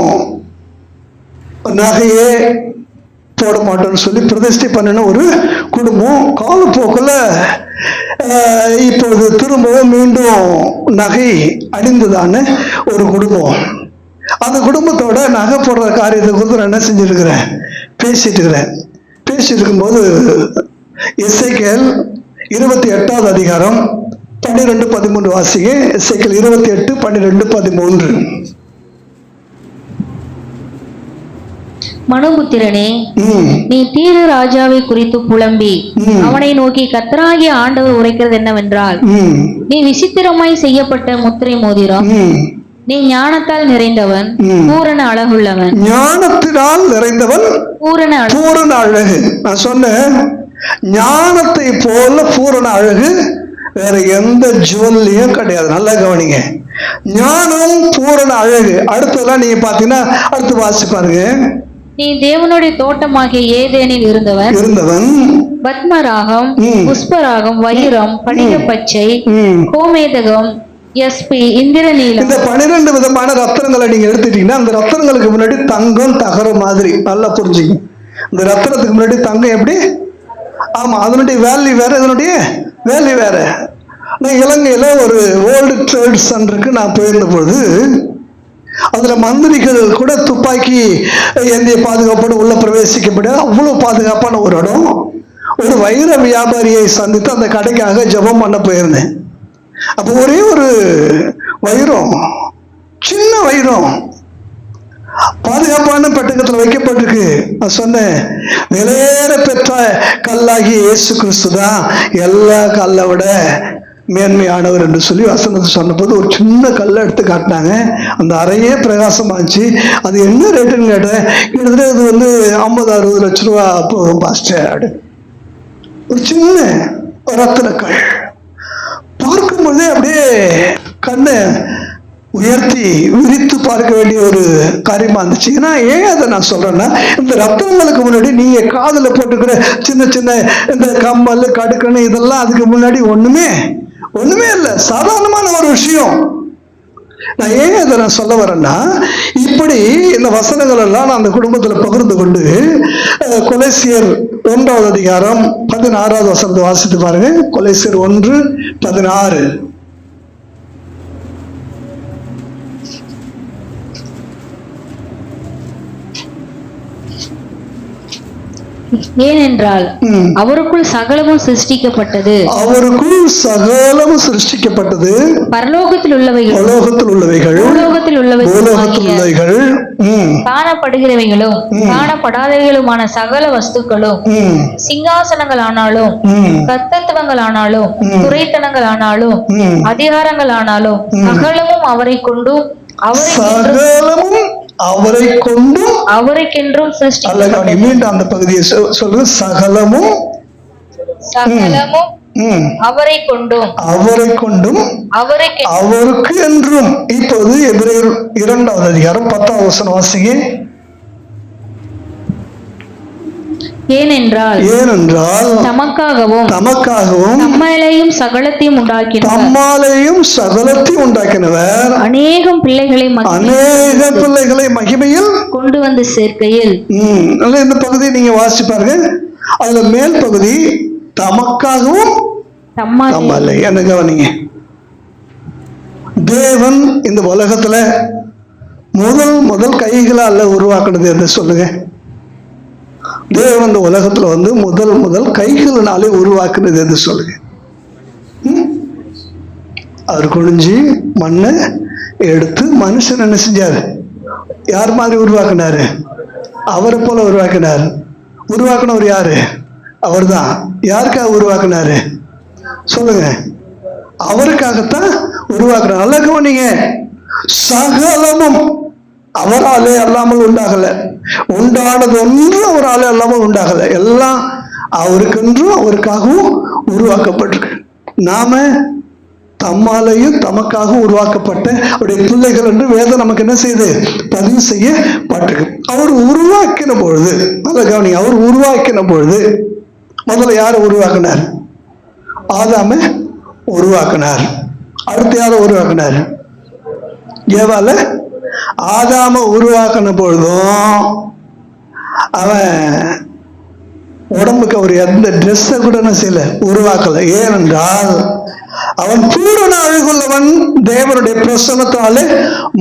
Speaker 2: நகையே போட மாட்டோம்னு சொல்லி பிரதிஷ்டை பண்ணின ஒரு குடும்பம். காலப்போக்கில் இப்போது திரும்பவும் மீண்டும் நகை அணிந்ததான ஒரு குடும்பம். அந்த குடும்பத்தோட நகை போடுற காரியத்தை குறித்து நான் என்ன செஞ்சிருக்கிறேன்? பேசிட்டு இருக்கும்போது எசேக்கியேல் 28வது அதிகாரம் 12-13 வாசிங்க. எசேக்கியேல் 28:12-13.
Speaker 3: மனுபுத்திரனே, நீ தீரு ராஜாவை குறித்து புலம்பி அவனை நோக்கி கர்த்தராகிய ஆண்டவர் உரைக்கிறது என்னவென்றால், நீ விசித்திரமாய் செய்யப்பட்ட முத்திரை மோதிரம், நீ ஞானத்தால் நிறைந்தவன், பூரண அழகுள்ளவன்.
Speaker 2: ஞானத்தினால் நிறைந்தவன், பூரண அழகு. நான் சொன்னேன், ஞானத்தை போல பூரண அழகு வேற எந்த ஜுவல்லையும் கிடையாது. நல்லா கவனிங்க. ஞானம், பூரண அழகு. அடுத்ததெல்லாம் நீங்க பாத்தீங்கன்னா அடுத்து வாசி பாருங்க.
Speaker 3: நீ தேவனுடைய தோட்டமாகிய ஏதேனில் இருந்தவன், பத்மராகம், புஷ்பராகம், வைரம், படிக பச்சை, கோமேதகம், எஸ்பி, இந்திரநீலம். இந்த 12 விதமான ரத்தினங்களை நீங்க எடுத்துட்டீங்கன்னா, அந்த ரத்தினங்களுக்கு முன்னாடி தங்கம் தகரம் மாதிரி நல்லா புரிஞ்சுங்க. இந்த ரத்தினத்துக்கு முன்னாடி தங்கம் எப்படி? ஆமா, அதனுடைய வேல்யூ வேற, இதனுடைய வேல்யூ வேற. நான் இலங்கையில ஒரு வேர்ல்டு ட்ரேட் சென்டருக்கு நான் போயிருந்த பொழுது, அதுல மந்திரிகள் கூட துப்பாக்கி ஏந்திய பாதுகாப்போடு உள்ள பிரவேசிக்க முடியாது, அவ்வளவு பாதுகாப்பான ஒரு இடம். ஒரு வைர வியாபாரியை சந்தித்து அந்த கடைக்காக ஜெபம் பண்ண போயிருந்தேன். அப்போ ஒரே ஒரு வைரம், சின்ன வைரம், பாதுகாப்பான பெட்டகத்துல வைக்கப்பட்டிருக்கு. நான் சொன்னேன், விலையேற பெற்ற கல்லாகிய இயேசு கிறிஸ்து தான் எல்லா கல்லை விட மேன்மையானவர் என்று சொல்லி வசனத்தை சொன்னபோது ஒரு சின்ன கல்லை எடுத்து காட்டினாங்க. அந்த அறையே பிரகாசமாச்சு. அது என்ன ரேட்டுன்னு கேட்டேன். கிட்டத்தட்ட அது 50-60 லட்ச ரூபா போகும் பாஸ்டர். ஒரு சின்ன ரத்தினக்கல் பார்க்கும்போதே அப்படியே கண்ணை உயர்த்தி விரித்து பார்க்க வேண்டிய ஒரு காரியமா இருந்துச்சு. ஏன்னா ஏன் அதை நான் சொல்றேன்னா, இந்த ரத்தினங்களுக்கு முன்னாடி நீங்க காதுல போட்டுக்கிற சின்ன சின்ன இந்த கம்மல், கடுக்கணு, இதெல்லாம் அதுக்கு முன்னாடி ஒண்ணுமே இல்லை, சாதாரணமான ஒரு விஷயம். நான் ஏன் அதை நான் சொல்ல வரேன்னா, இப்படி இந்த வசனங்கள் எல்லாம் நான் அந்த குடும்பத்துல பகிர்ந்து கொண்டு, கொலேசியர் 1வது அதிகாரம் 16வது வசனத்தை வாசித்து பாருங்க. கொலேசியர் 1:16. ஏனென்றால் அவருக்குள் சகலமும் சிருஷ்டிக்கப்பட்டது, பரலோகத்தில் உள்ளவைகள், காணப்படுகிறவைகளும் காணப்படாதவைகளுமான சகல வஸ்துக்களும், சிங்காசனங்களானாலும் கர்த்தத்துவங்களானாலும் துரைத்தனங்களானாலும் அதிகாரங்களானாலும் சகலமும் அவரை கொண்டும் அவரைக்கென்றும்
Speaker 2: மீண்டும் அந்த பகுதியை சொல்ற. சகலமும்
Speaker 3: அவரை கொண்டும்
Speaker 2: அவருக்கு என்றும். இப்போது எபிரேயர் 2வது அதிகாரம் 10வது வசனம் வாசிங்க.
Speaker 3: ஏனென்றால் தமக்காகவும் தம்மாலேயும் சகலத்தையும் உண்டாக்கினவர் அநேகம் பிள்ளைகளை மகிமையில் கொண்டு வந்து சேர்க்கையில்.
Speaker 2: இந்த பகுதியை நீங்க வாசிச்சு பாருங்க. அதுல மேல் பகுதி தமக்காகவும் தம்மாலே. என்ன கவனிங்க, தேவன் இந்த உலகத்துல முதல் கைகளால உருவாக்குனது என்று சொல்லுங்க. தேவன் இந்த உலகத்துல முதல் கைகளினாலே உருவாக்குனது என்று சொல்லுங்க. அவர் குனிஞ்சு மண்ணை எடுத்து மனுஷன் என்ன செஞ்சாரு? யார் மாதிரி உருவாக்குனாரு? அவரை போல உருவாக்கினார். உருவாக்குனவர் யாரு? அவர் தான். யாருக்காக உருவாக்குனாரு சொல்லுங்க? அவருக்காகத்தான் உருவாக்குறார். நல்லா கவனிங்க, சகலமும் அவராலே அல்லாமல் உண்டாகல, உண்டானது ஒன்றும் அவராலே அல்லாமல் உண்டாகல, எல்லாம் அவருக்கென்றும் அவருக்காகவும் உருவாக்கப்பட்டிருக்கு. நாம தம்மாலையும் தமக்காகவும் உருவாக்கப்பட்ட அவருடைய பிள்ளைகள் என்று வேதம் நமக்கு என்ன செய்யுது? பதிவு செய்யப்பட்டிருக்கு. அவர் உருவாக்கின பொழுது, நல்ல கவனி, அவர் உருவாக்கின பொழுது முதல்ல யாரை உருவாக்கினார்? ஆதாம உருவாக்கினார். அடுத்து யாரை உருவாக்கினார்? ஏவால. ஆதாம உருவாக்கின பொழுதும் அவன் உடம்புக்கு அவர் எந்த ட்ரெஸ்ஸை கூட என்ன செய்யல, உருவாக்கல. ஏனென்றால் அவன் பூரண அழகுள்ளவன், தேவனுடைய பிரசன்னத்தாலே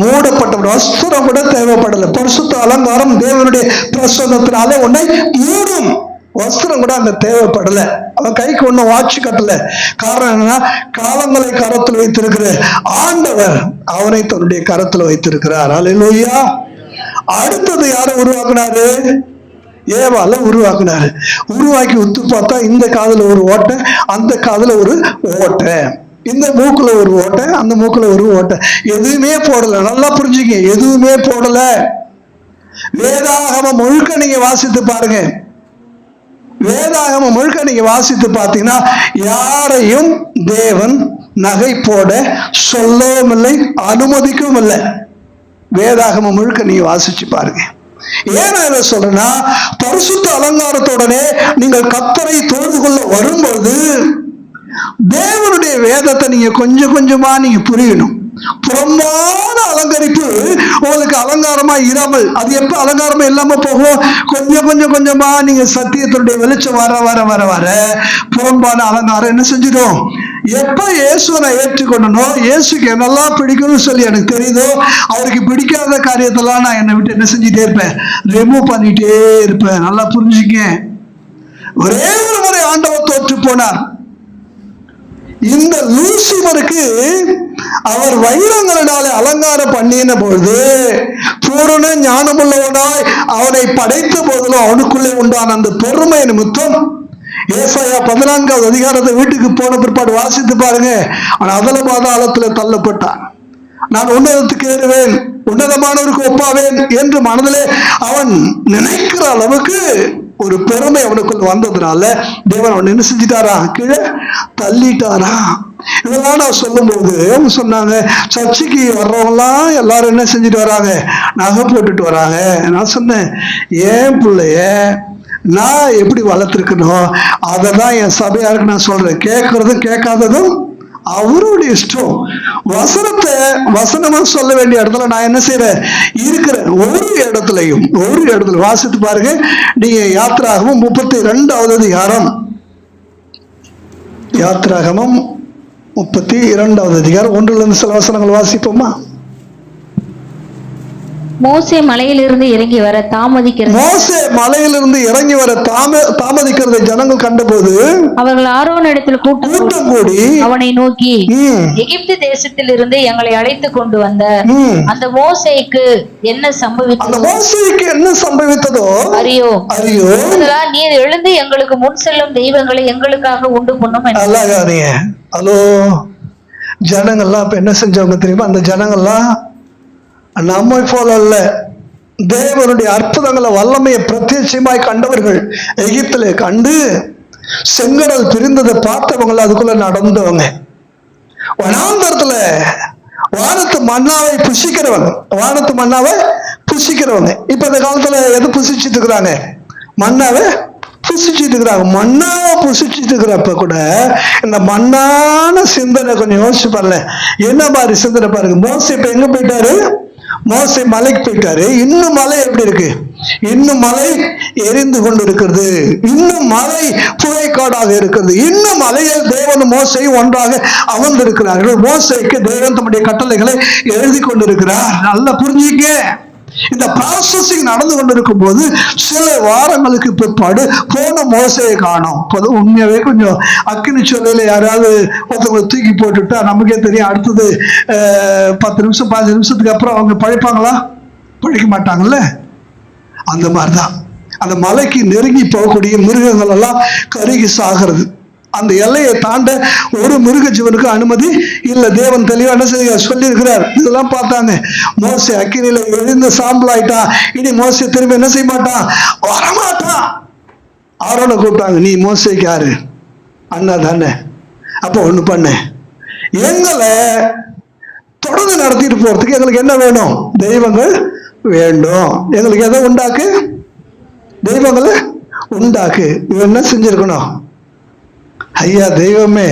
Speaker 2: மூடப்பட்டவன். வஸ்திரம் கூட தேவைப்படல. பரிசுத்த அலங்காரம் தேவனுடைய பிரசன்னத்தினாலே உன்னை மூடும். வஸ்திரம் கூட அங்க தேவைப்படல. அவன் கைக்கு ஒன்னும் வாட்சி கட்டல. காரணம் என்னன்னா, காலங்களை கரத்தில் வைத்திருக்கிற ஆண்டவர் அவனை தன்னுடைய கரத்தில் வைத்திருக்கிறார். அல்லேலூயா. அடுத்தது யாரை உருவாக்குனாரு? ஏவால உருவாக்குனாரு. உருவாக்கி உத்து பார்த்தா இந்த காதுல ஒரு ஓட்டை, அந்த காதுல ஒரு ஓட்டை. இந்த மூக்குல ஒரு ஓட்டை, அந்த மூக்குல ஒரு ஓட்டை, எதுவுமே போடல. நல்லா புரிஞ்சுங்க, எதுவுமே போடல. வேதாகமம் முழுக்க நீங்க வாசித்து பாருங்க. வேதாகமம் முழுக்க நீங்க வாசித்து பார்த்தீங்கன்னா யாரையும் தேவன் நகை போட சொல்லவும் இல்லை, அனுமதிக்கவும் இல்லை. வேதாகமம் முழுக்க நீங்க வாசிச்சு பாருங்க. ஏன் இதை சொல்றேன்னா, பரிசுத்த அலங்காரத்துடனே நீங்கள் கர்த்தரை தொழுது கொள்ள வரும்போது தேவனுடைய வேதத்தை நீங்க கொஞ்சம் கொஞ்சமா நீங்க புரியணும். புறம்பான அலங்கரிப்பு உங்களுக்கு அலங்காரமா இராமல், அது எப்ப அலங்காரமா இல்லாம போகும், கொஞ்சம் கொஞ்சமா நீங்க சத்தியத்தினுடைய வெளிச்சம் வர வர வர வர புறம்பான அலங்காரம் என்ன செஞ்சிடும். எப்ப இயேசுவை நான் ஏற்றுக்கொண்டனோ, இயேசுக்கு என்னெல்லாம் பிடிக்கும்னு சொல்லி எனக்கு தெரியுதோ, அவருக்கு பிடிக்காத காரியத்தெல்லாம் நான் என்னை விட்டு என்ன செஞ்சுட்டே இருப்பேன், ரிமூவ் பண்ணிட்டே இருப்பேன். நல்லா புரிஞ்சுக்க. ஒரே ஒரு முறை ஆண்டவர் தோற்று போனார். இந்த லூசிபருக்கு அவர் வைரங்களினாலே அலங்காரம் பண்ணின பொழுது, பூரண ஞானமுள்ளவனாய் அவனை படைத்த போதிலும் அவனுக்குள்ளே உண்டான அந்த பெருமை நிமித்தம், ஏசாயா 14வது அதிகாரத்தை வீட்டுக்கு போன பிற்பாடு வாசித்து பாருங்க, அவன் அதல பாதாளத்துல தள்ளப்பட்டான். நான் உன்னதத்துக்கு ஏறுவேன், உன்னதமானவருக்கு ஒப்பாவேன் என்று மனதிலே அவன் நினைக்கிற அளவுக்கு ஒரு பெருமை அவனுக்குள்ள வந்ததுனால தேவன் அவன் என்ன செஞ்சிட்டாரா, கீழே தள்ளிட்டாரா. இதெல்லாம் நான் சொல்லும் போது அவங்க சொன்னாங்க, சர்ச்சைக்கு வர்றவங்கலாம் எல்லாரும் என்ன செஞ்சுட்டு வராங்க, நகை போட்டுட்டு வராங்க. நான் சொன்னேன், ஏன் பிள்ளைய நான் எப்படி வளர்த்துருக்கணும் அதை தான் என் சபையாருக்கு நான் சொல்றேன். கேட்கறதும் கேட்காததும் அவருடைய இஷ்டம். வசனமா சொல்ல வேண்டிய இடத்துல நான் என்ன செய்யறேன், இருக்கிற ஒவ்வொரு இடத்துல வாசித்து பாருங்க. நீங்க யாத்திராகமம் 32வது அதிகாரம், யாத்திராகமம் 32வது அதிகாரம் 1லிருந்து சில வசனங்கள் வாசிப்போமா.
Speaker 3: மோசே மலையிலிருந்து இறங்கி வர தாமதிக்கிறதை ஜனங்கள் கண்டபோது அவர்கள் ஆரோனிடத்தில் கூட்டம் கூடி அவனை நோக்கி, எகிப்து தேசத்திலிருந்து எங்களை அழைத்து கொண்டு வந்த அந்த மோசேக்கு என்ன சம்பவித்ததோ அறியோ. நீர் எழுந்து எங்களுக்கு முன் செல்லும் தெய்வங்களை எங்களுக்காக உண்டு பண்ணும்.
Speaker 2: ஹலோ, ஜனங்கள்லாம் இப்ப என்ன செஞ்சவங்க தெரியுமா? அந்த ஜனங்கள்லாம் நம்மை போல அல்ல, தேவனுடைய அற்புதங்களை வல்லமையை பிரத்யட்சமாய் கண்டவர்கள். எகிப்திலே கண்டு செங்கடல் பிரிந்ததை பார்த்தவங்க, அதுக்குள்ள நடந்தவங்க. வனாந்தரத்துல வானத்து மன்னாவை புசிக்கிறவங்க. இப்ப இந்த காலத்துல எது புசிச்சிட்டு இருக்கிறாங்க, மன்னாவை புசிச்சிட்டு இருக்கிறாங்க. மன்னாவை புசிச்சிட்டு இருக்கிறப்ப கூட இந்த மண்ணான சிந்தனை கொஞ்சம் யோசிச்சு பாருங்க. என்ன மாதிரி சிந்தனை பாருங்க. மோசே இப்ப எங்க போயிட்டாரு, மோசே மலைக்கு போயிட்டாரு. இன்னும் மலை எப்படி இருக்கு, இன்னும் மலை எரிந்து கொண்டு இருக்கிறது, இன்னும் மலை புகைக்காடாக இருக்கிறது, இன்னும் மலையில் தேவன் மோசையும் ஒன்றாக அமர்ந்திருக்கிறார்கள். மோசைக்கு தேவன் தம்முடைய கட்டளைகளை எழுதி கொண்டிருக்கிறார். நல்லா புரிஞ்சுக்க. இந்த ப்ராசஸிங் நடந்து கொண்டிருக்கும் போது சில வாரங்களுக்கு பிற்பாடு போன மோசையை காணோம். உண்மையாவே கொஞ்சம் அக்கினி சொல்லையில யாராவது ஒருத்தவங்களை தூக்கி போட்டுட்டா நமக்கே தெரியும், அடுத்தது 10 நிமிஷம் 15 நிமிஷத்துக்கு அப்புறம் அவங்க பழிப்பாங்களா, பழிக்க மாட்டாங்கல்ல. அந்த மாதிரிதான் அந்த மலைக்கு நெருங்கி போகக்கூடிய மிருகங்கள் எல்லாம் கருகி சாகிறது. அந்த எல்லையை தாண்ட ஒரு மிருக ஜீவனுக்கு அனுமதி இல்லை. தேவன் தெளிவா என்ன செய்ய சொல்லி இருக்கிறார். இதெல்லாம் பார்த்தாங்க. மோசே அக்கினியில எழுந்த சாம்பல் ஆயிட்டான். இனி மோசே திரும்ப என்ன செய்ய மாட்டான், வரமாட்டான். ஆரோனை கூப்பிட்டாங்க, நீ மோசேக்கு யாரு, அண்ணா தானே, அப்போ ஒண்ணு பண்ணு, எங்களை தொடர்ந்து நடத்திட்டு போறதுக்கு எங்களுக்கு என்ன வேணும், தெய்வங்கள் வேண்டும். எங்களுக்கு எதை உண்டாக்கு, தெய்வங்களை உண்டாக்கு. இவன் என்ன செஞ்சிருக்கணும், ஐயா தெய்வமே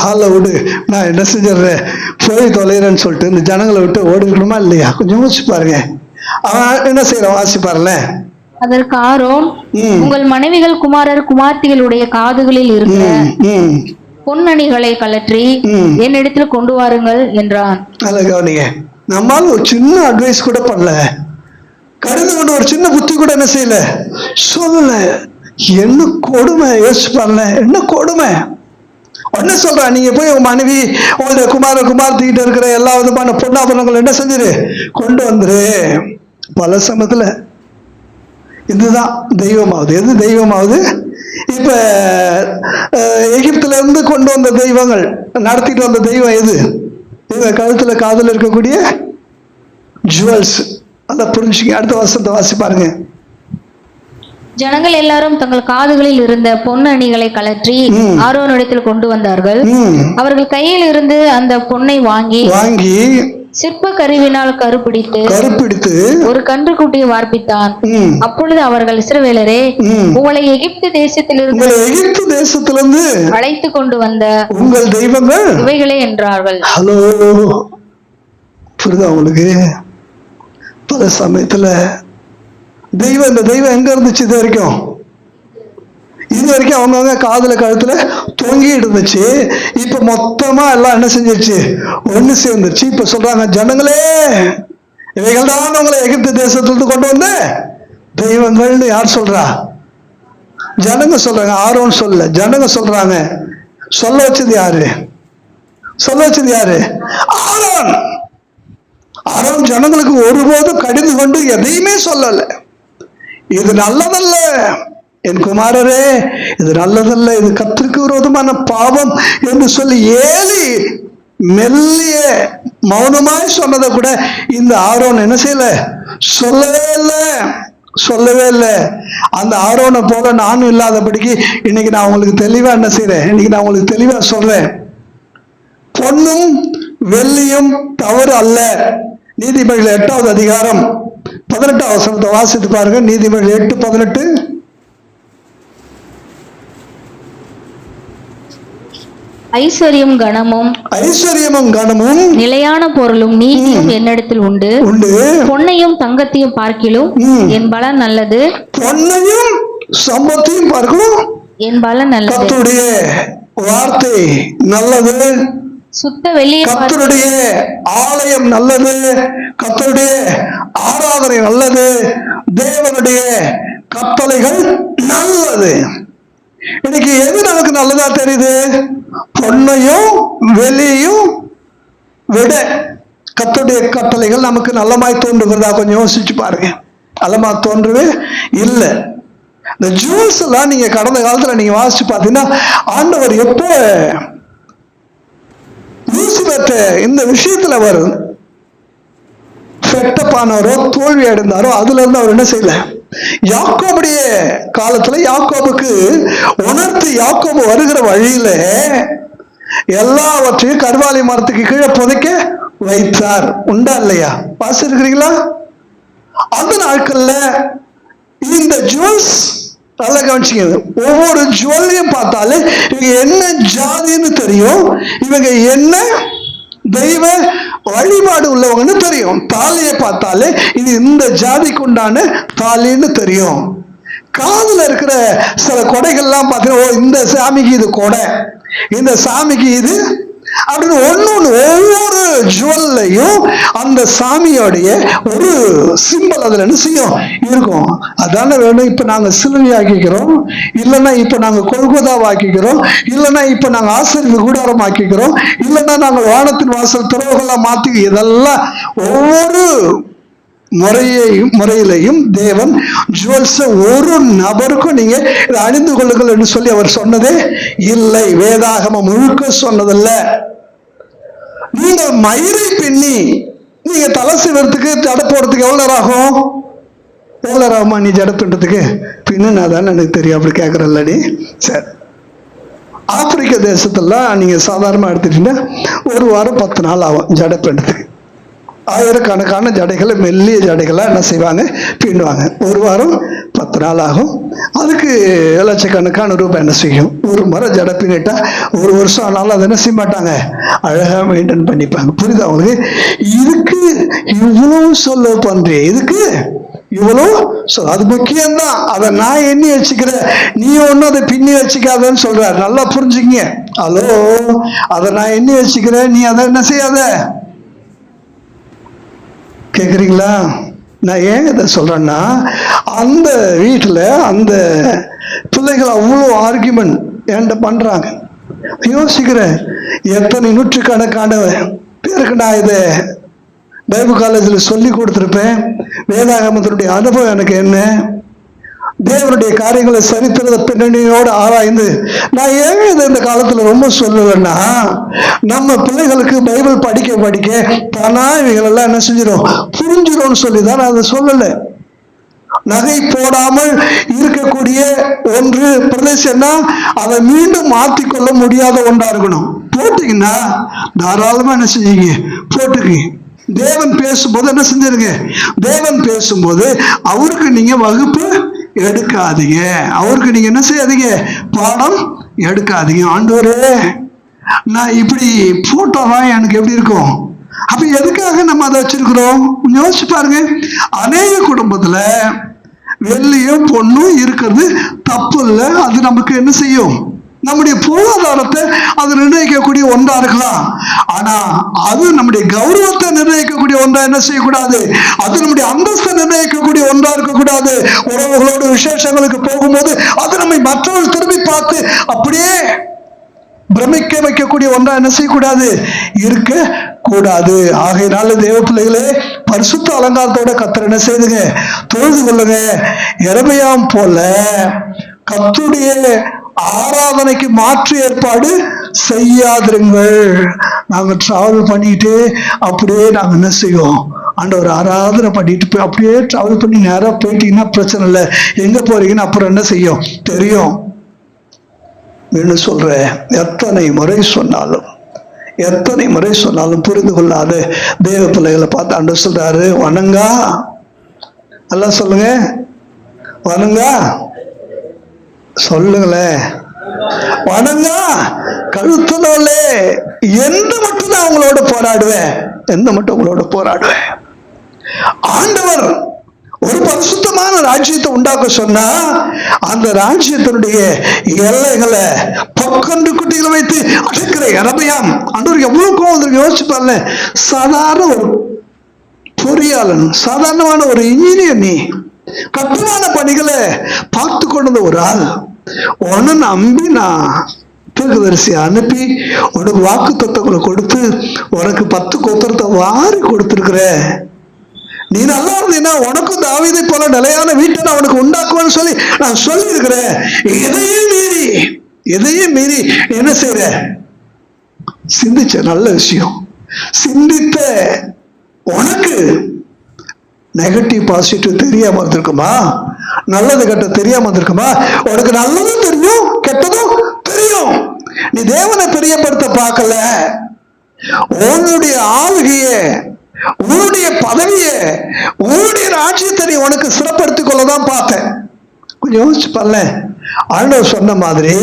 Speaker 2: ஆளை விடு, நான் என்ன செஞ்சிடறேன் போய் தொலைறேன்னு சொல்லிட்டு இந்த ஜனங்களை விட்டு ஓடிக்கணுமா இல்லையா? கொஞ்சம் யோசிச்சு பாருங்க. அவன் என்ன செய்யறான், வாசி பாருங்களேன்.
Speaker 3: அதற்கு ஆரோன், உங்கள் மனைவிகள் குமாரர் குமார்த்திகளுடைய காதுகளில் இருக்கிற பொன்னணிகளை கலற்றி என்னிடத்தில் கொண்டு வாருங்கள் என்றான்.
Speaker 2: கவனிங்க, நம்மால் ஒரு சின்ன அட்வைஸ் கூட பண்ணல, கருது கொண்டு ஒரு சின்ன புத்தி கூட என்ன செய்யல, சொல்லல. என்ன கொடுமை யோசிச்சு பாருங்க, என்ன கொடுமை. என்ன சொல்ற, நீங்க போய் உங்க மனைவி உங்களுடைய குமார்த்திக்கிட்ட இருக்கிற எல்லா விதமான பொன்னாபரணங்கள் என்ன செஞ்சிரு, கொண்டு வந்துரு. பல சமயத்துல இதுதான் தெய்வமாவது. எது தெய்வமாவது? இப்ப எகிப்துல இருந்து கொண்டு கொண்டு வந்த தெய்வங்கள், நடத்திட்டு வந்த தெய்வம் எது? இவங்க கழுத்துல காதுல இருக்கக்கூடிய ஜுவல்ஸ். அதை புரிஞ்சுக்க. அடுத்த வசனத்தை வாசி பாருங்க.
Speaker 3: ஜனங்கள் எல்லாரும் தங்கள் காதுகளில் இருந்த பொன் அணிகளை கழற்றி ஆரோனிடத்தில் கொண்டு வந்தார்கள். அவர்கள் கையில் இருந்து அந்த பொன்னை வாங்கி சிற்ப கருவினால் கருப்பிடித்து ஒரு கன்றுக்குட்டியை வார்ப்பித்தான். அப்பொழுது அவர்கள், இஸ்ரவேலரே, உங்களை எகிப்து தேசத்திலிருந்து அழைத்து கொண்டு வந்த
Speaker 2: உங்கள் தெய்வங்கள்
Speaker 3: இவைகளே என்றார்கள்.
Speaker 2: ஹலோ, புரியுதா உங்களுக்கு? பல சமயத்துல தெய்வம், இந்த தெய்வம் எங்க இருந்துச்சு? இது வரைக்கும் அவங்கவுங்க காதுல கழுத்துல தொங்கிட்டு இருந்துச்சு. இப்ப மொத்தமா எல்லாம் என்ன செஞ்சிருச்சு? ஒண்ணு சேர்ந்துருச்சு. இப்ப சொல்றாங்க, ஜனங்களே, இவைகள் தான் உங்களை எகிப்து தேசத்திலிருந்து கொண்டு வந்த தெய்வங்கள்னு யார் சொல்றா? ஜனங்க சொல்றாங்க. ஆரோன் சொல்ல, ஜனங்க சொல்றாங்க. சொல்ல வச்சது யாரு? ஆரோன் ஜனங்களுக்கு ஒருபோதும் கடிந்து கொண்டு எதையுமே சொல்லல. இது நல்லதல்ல என் குமாரரே, இது நல்லதல்ல, இது கர்த்தருக்கு விரோதமான பாவம் என்று சொல்லி ஏலி மெல்லிய மௌனமாய் சொன்னதை கூட இந்த ஆரோன் என்ன செய்யல? சொல்லவே இல்லை. அந்த ஆரோனை போல நானும் இல்லாதபடிக்கு இன்னைக்கு நான் உங்களுக்கு தெளிவா என்ன செய்யறேன்? இன்னைக்கு நான் உங்களுக்கு தெளிவா சொல்றேன். பொன்னும் வெள்ளியும் தவறு அல்ல. நீதிமொழிகள் 8வது அதிகாரம் 18வது வசனத்தை வாசித்து பாருங்க. நீதிமொழி 8:18.
Speaker 3: ஐஸ்வர்யமும் கனமும் நிலையான பொருளும் நீதியும் என்னிடத்தில் உண்டு. பொன்னையும் தங்கத்தையும் பார்க்கிலும் என் பலன் நல்லது.
Speaker 2: பொன்னையும் சம்பத்தையும் பார்க்கணும்
Speaker 3: என் பலன் நல்லது.
Speaker 2: கர்த்தருடைய வார்த்தை நல்லது.
Speaker 3: சுத்த வெள்ளியை,
Speaker 2: கர்த்தருடைய ஆலயம் நல்லது. கர்த்தருடைய ஆராதனை நல்லது. தேவனுடைய கட்டளைகள் நல்லது. இன்னைக்கு எது நமக்கு நல்லதா தெரியுது? பொன்னையும் வெளியும் விட கர்த்தருடைய கட்டளைகள் நமக்கு நல்லமாய் தோன்றுகிறதா? கொஞ்சம் யோசிச்சு பாருங்க. நல்லமா தோன்றவே இல்லை. இந்த ஜூல்ஸ் எல்லாம் நீங்க கடந்த காலத்துல நீங்க வாசிச்சு பார்த்தீங்கன்னா, ஆண்டவர் எப்போ லூசிபெர்ட்ட இந்த விஷயத்துல வரும் செட்டப்பானவரோ தோல்வி அடைந்தாரோ, அதுல இருந்து அவர் என்ன செய்யல? யாக்கோபுடைய காலத்துல யாக்கோபுக்கு உணர்த்து, யாக்கோபு வருகிற வழியில எல்லாவற்றையும் கர்வாலி மரத்துக்கு கீழே புதைக்க வைத்தார். உண்டா இல்லையா? வாசிருக்கிறீங்களா? அந்த நாட்கள்ல இந்த ஜுவல்ஸ் நல்லா கவனிச்சிங்க. ஒவ்வொரு ஜுவல்லையும் பார்த்தாலே இவங்க என்ன ஜாதின்னு தெரியும், இவங்க என்ன தெய்வ வழிபாடு உள்ளவங்கன்னு தெரியும். தாலியை பார்த்தாலே இது இந்த ஜாதிக்கு உண்டான தாலின்னு தெரியும். காதுல இருக்கிற சில கொடைகள்லாம் பார்த்தீங்கன்னா, இந்த சாமிக்கு இது கொடை, இந்த சாமிக்கு இது அப்படின்னு ஒன்னொன்னு ஒவ்வொரு ஜுவல்லையும் அந்த சாமியோடைய ஒரு சிம்பல் அதுல என்ன செய்யும் இருக்கும். அதான வேணும். இப்ப நாங்க சிலுவை ஆக்கிக்கிறோம், இல்லைன்னா இப்ப நாங்க கொல்கோதாவை ஆக்கிக்கிறோம், இல்லைன்னா இப்ப நாங்க ஆசிரியர் கூடாரம் ஆக்கிக்கிறோம், இல்லைன்னா நாங்க வானத்தின் வாசல் துறவுகள்லாம் மாத்தி, இதெல்லாம் ஒவ்வொரு முறையிலையும் தேவன் ஜுவல்ஸ் ஒரு நபருக்கும் நீங்க இதை அணிந்து கொள்ளுங்கள் என்று சொல்லி அவர் சொன்னதே இல்லை. வேதாகமம் முழுக்க சொன்னதில்ல. நீங்க மயிரை பின்னி நீங்க தலை சிவத்துக்கு ஜடை போடுறதுக்கு எவ்வளவு நேரம் ஆகுமா? நீ ஜடை பின்றதுக்கு பின்னாதான் எனக்கு தெரியும். அப்படி கேட்கறல்ல நீ. சரி, ஆப்பிரிக்க தேசத்துலாம் நீங்க சாதாரணமா எடுத்துட்டீங்கன்னா 1 வாரம் 10 நாள் ஆகும் ஜடை பின்றதுக்கு. ஆயிரக்கணக்கான ஜடைகளை, மெல்லிய ஜடைகளை என்ன செய்வாங்க? பின்னுவாங்க. 1 வாரம் 10 நாள் ஆகும். அதுக்கு லட்சக்கணக்கான ரூபாய் என்ன செய்யும்? ஒரு முறை ஜடை பின்னிட்டா 1 வருஷம் ஆனாலும் அதை என்ன செய்ய மாட்டாங்க? அழகா மெயின்டைன் பண்ணிப்பாங்க. புரியுதா உங்களுக்கு? இதுக்கு இவ்வளவு சொல்ல பண்றேன், இதுக்கு இவ்வளோ சொல், அது முக்கியம்தான். அதை நான் எண்ணி வச்சுக்கிறேன், நீ ஒன்னும் அதை பின்னி வச்சுக்காதன்னு சொல்றாரு. நல்லா புரிஞ்சுங்க. ஹலோ, அதை நான் எண்ணி வச்சுக்கிறேன், நீ அதை என்ன செய்யாத. கேக்குறீங்களா? நான் ஏன் இதை சொல்றேன்னா, அந்த வீட்டுல அந்த பிள்ளைகள் அவ்வளோ ஆர்கியூமெண்ட் என்கிட்ட பண்றாங்க. யோசிக்கிறேன், எத்தனை நூற்றுக்கணக்கான பேருக்கு நான் இதை பைபிள் காலேஜில் சொல்லி கொடுத்துருப்பேன். வேதாகமத்தினுடைய அனுபவம் எனக்கு என்ன? தேவனுடைய காரியங்களை சரித்திரத பின்னணியோடு ஆராய்ந்து, நான் ஏன் இதை இந்த காலத்துல ரொம்ப சொல்லலைன்னா, நம்ம பிள்ளைகளுக்கு பைபிள் படிக்க படிக்க தானா இவைகளெல்லாம் என்ன செஞ்சிடும், புரிஞ்சிடும்னு சொல்லிதான் நான் அதை சொல்லலை. நகை போடாமல் இருக்கக்கூடிய ஒன்று பிரதேசம்னா அதை மீண்டும் மாற்றிக்கொள்ள முடியாத ஒன்றா இருக்கணும். போட்டீங்கன்னா தாராளமா என்ன செஞ்சீங்க, போட்டுக்கீங்க. தேவன் பேசும்போது என்ன செஞ்சிருங்க, தேவன் பேசும்போது அவருக்கு நீங்க வகுப்பு எடுக்காதீங்க, அவருக்கு நீங்க என்ன செய்யாதீங்க, பாடம் எடுக்காதீங்க. ஆண்டவரே நான் இப்படி போட்டோதான் எனக்கு எப்படி இருக்கும், அப்ப எதுக்காக நம்ம அதை வச்சிருக்கிறோம் யோசிச்சு பாருங்க. அநேக குடும்பத்துல வெள்ளியும் பொண்ணும் இருக்கிறது தப்பு இல்லை. அது நமக்கு என்ன செய்யும், நம்முடைய பொருளாதாரத்தை அது நிர்ணயிக்கக்கூடிய ஒன்றா இருக்கலாம். ஆனா அது நம்முடைய கௌரவத்தை நிர்ணயிக்கக்கூடிய ஒன்றா என்ன செய்யக்கூடாது, அது நம்முடைய அந்தஸ்தை நிர்ணயிக்கக்கூடிய ஒன்றா இருக்கக்கூடாது. உறவுகளோட விசேஷங்களுக்கு போகும்போது அது நம்மை மற்றவர்கள் திரும்பி பார்த்து அப்படியே பிரமிக்க வைக்கக்கூடிய ஒன்றா என்ன செய்யக்கூடாது, இருக்க கூடாது. ஆகையினால தேவ பிள்ளைகளே, பரிசுத்த அலங்காரத்தோட கர்த்தர் என்ன செய்யுங்க, தொழுது கொள்ளுங்க. எரமையாம் போல கர்த்தருடைய ஆராதனைக்கு மாற்று ஏற்பாடு செய்யாதிருங்கள். நாங்க டிராவல் பண்ணிட்டு அப்படியே நாங்க என்ன செய்வோம், ஆண்டவர் ஆராதனை பண்ணிட்டு போய் அப்படியே டிராவல் பண்ணி நேரா போயிட்டீங்கன்னா பிரச்சனை இல்லை, எங்க போறீங்கன்னு அப்புறம் என்ன செய்யும் தெரியும். என்ன சொல்ற, எத்தனை முறை சொன்னாலும் புரிந்து கொள்ளாத தேவ பிள்ளைகளை பார்த்து ஆண்டவர் சொல்றாரு, வணங்கா. எல்லாம் சொல்லுங்க, வணங்கா சொல்லுங்களேன், வணங்கா கழுத்துனோலே. எந்த மட்டும் நான் உங்களோட போராடுவேன். ஆண்டவர் ஒரு பரிசுத்தமான ராஜ்யத்தை உண்டாக்க சொன்னா அந்த ராஜ்யத்தினுடைய எல்லைகளை பக்கண்டு குட்டிகளை வைத்து அடக்கிற எரமையாம் ஆண்டவருக்கு எவ்வளவு கோவம் யோசிச்சு பாருங்க. சாதாரண ஒரு பொறியாளன், சாதாரணமான ஒரு இன்ஜினியர், நீ கட்டுமான பணிகளை பார்த்து கொண்ட ஒரு ஆள், உன்னை நம்பி நான் தீர்க்கதரிசியை அனுப்பி உனக்கு வாக்கு தத்தங்களை கொடுத்து உனக்கு 10 கோத்திரத்தை வாரி கொடுத்திருக்கிற. நீ நல்லா இருந்தீன்னா உனக்கும் தாவீதை போல நிலையான வீட்டை நான் உனக்கு உண்டாக்குவேன்னு சொல்லி நான் சொல்லி இருக்கிறேன். எதையும் மீறி என்ன செய்யற, சிந்திச்ச நல்ல விஷயம். சிந்தித்த உனக்கு நெகட்டிவ் பாசிட்டிவ் தெரியாம இருந்திருக்குமா, நல்லது கெட்ட தெரியாம இருந்திருக்குமா? உனக்கு நல்லதும் தெரியும், கெட்டதும் தெரியும். நீ தேவனை பிரியப்படுத்த பார்க்கல, உன்னுடைய ஆளுகைய, உன்னுடைய பதவிய, உன்னுடைய ராஜ்யத்தை நீ உனக்கு சிறப்படுத்திக் கொள்ளதான் பார்த்தேன். கொஞ்சம் யோசிச்சு பாருங்க. ஆண்டவர் சொன்ன மாதிரி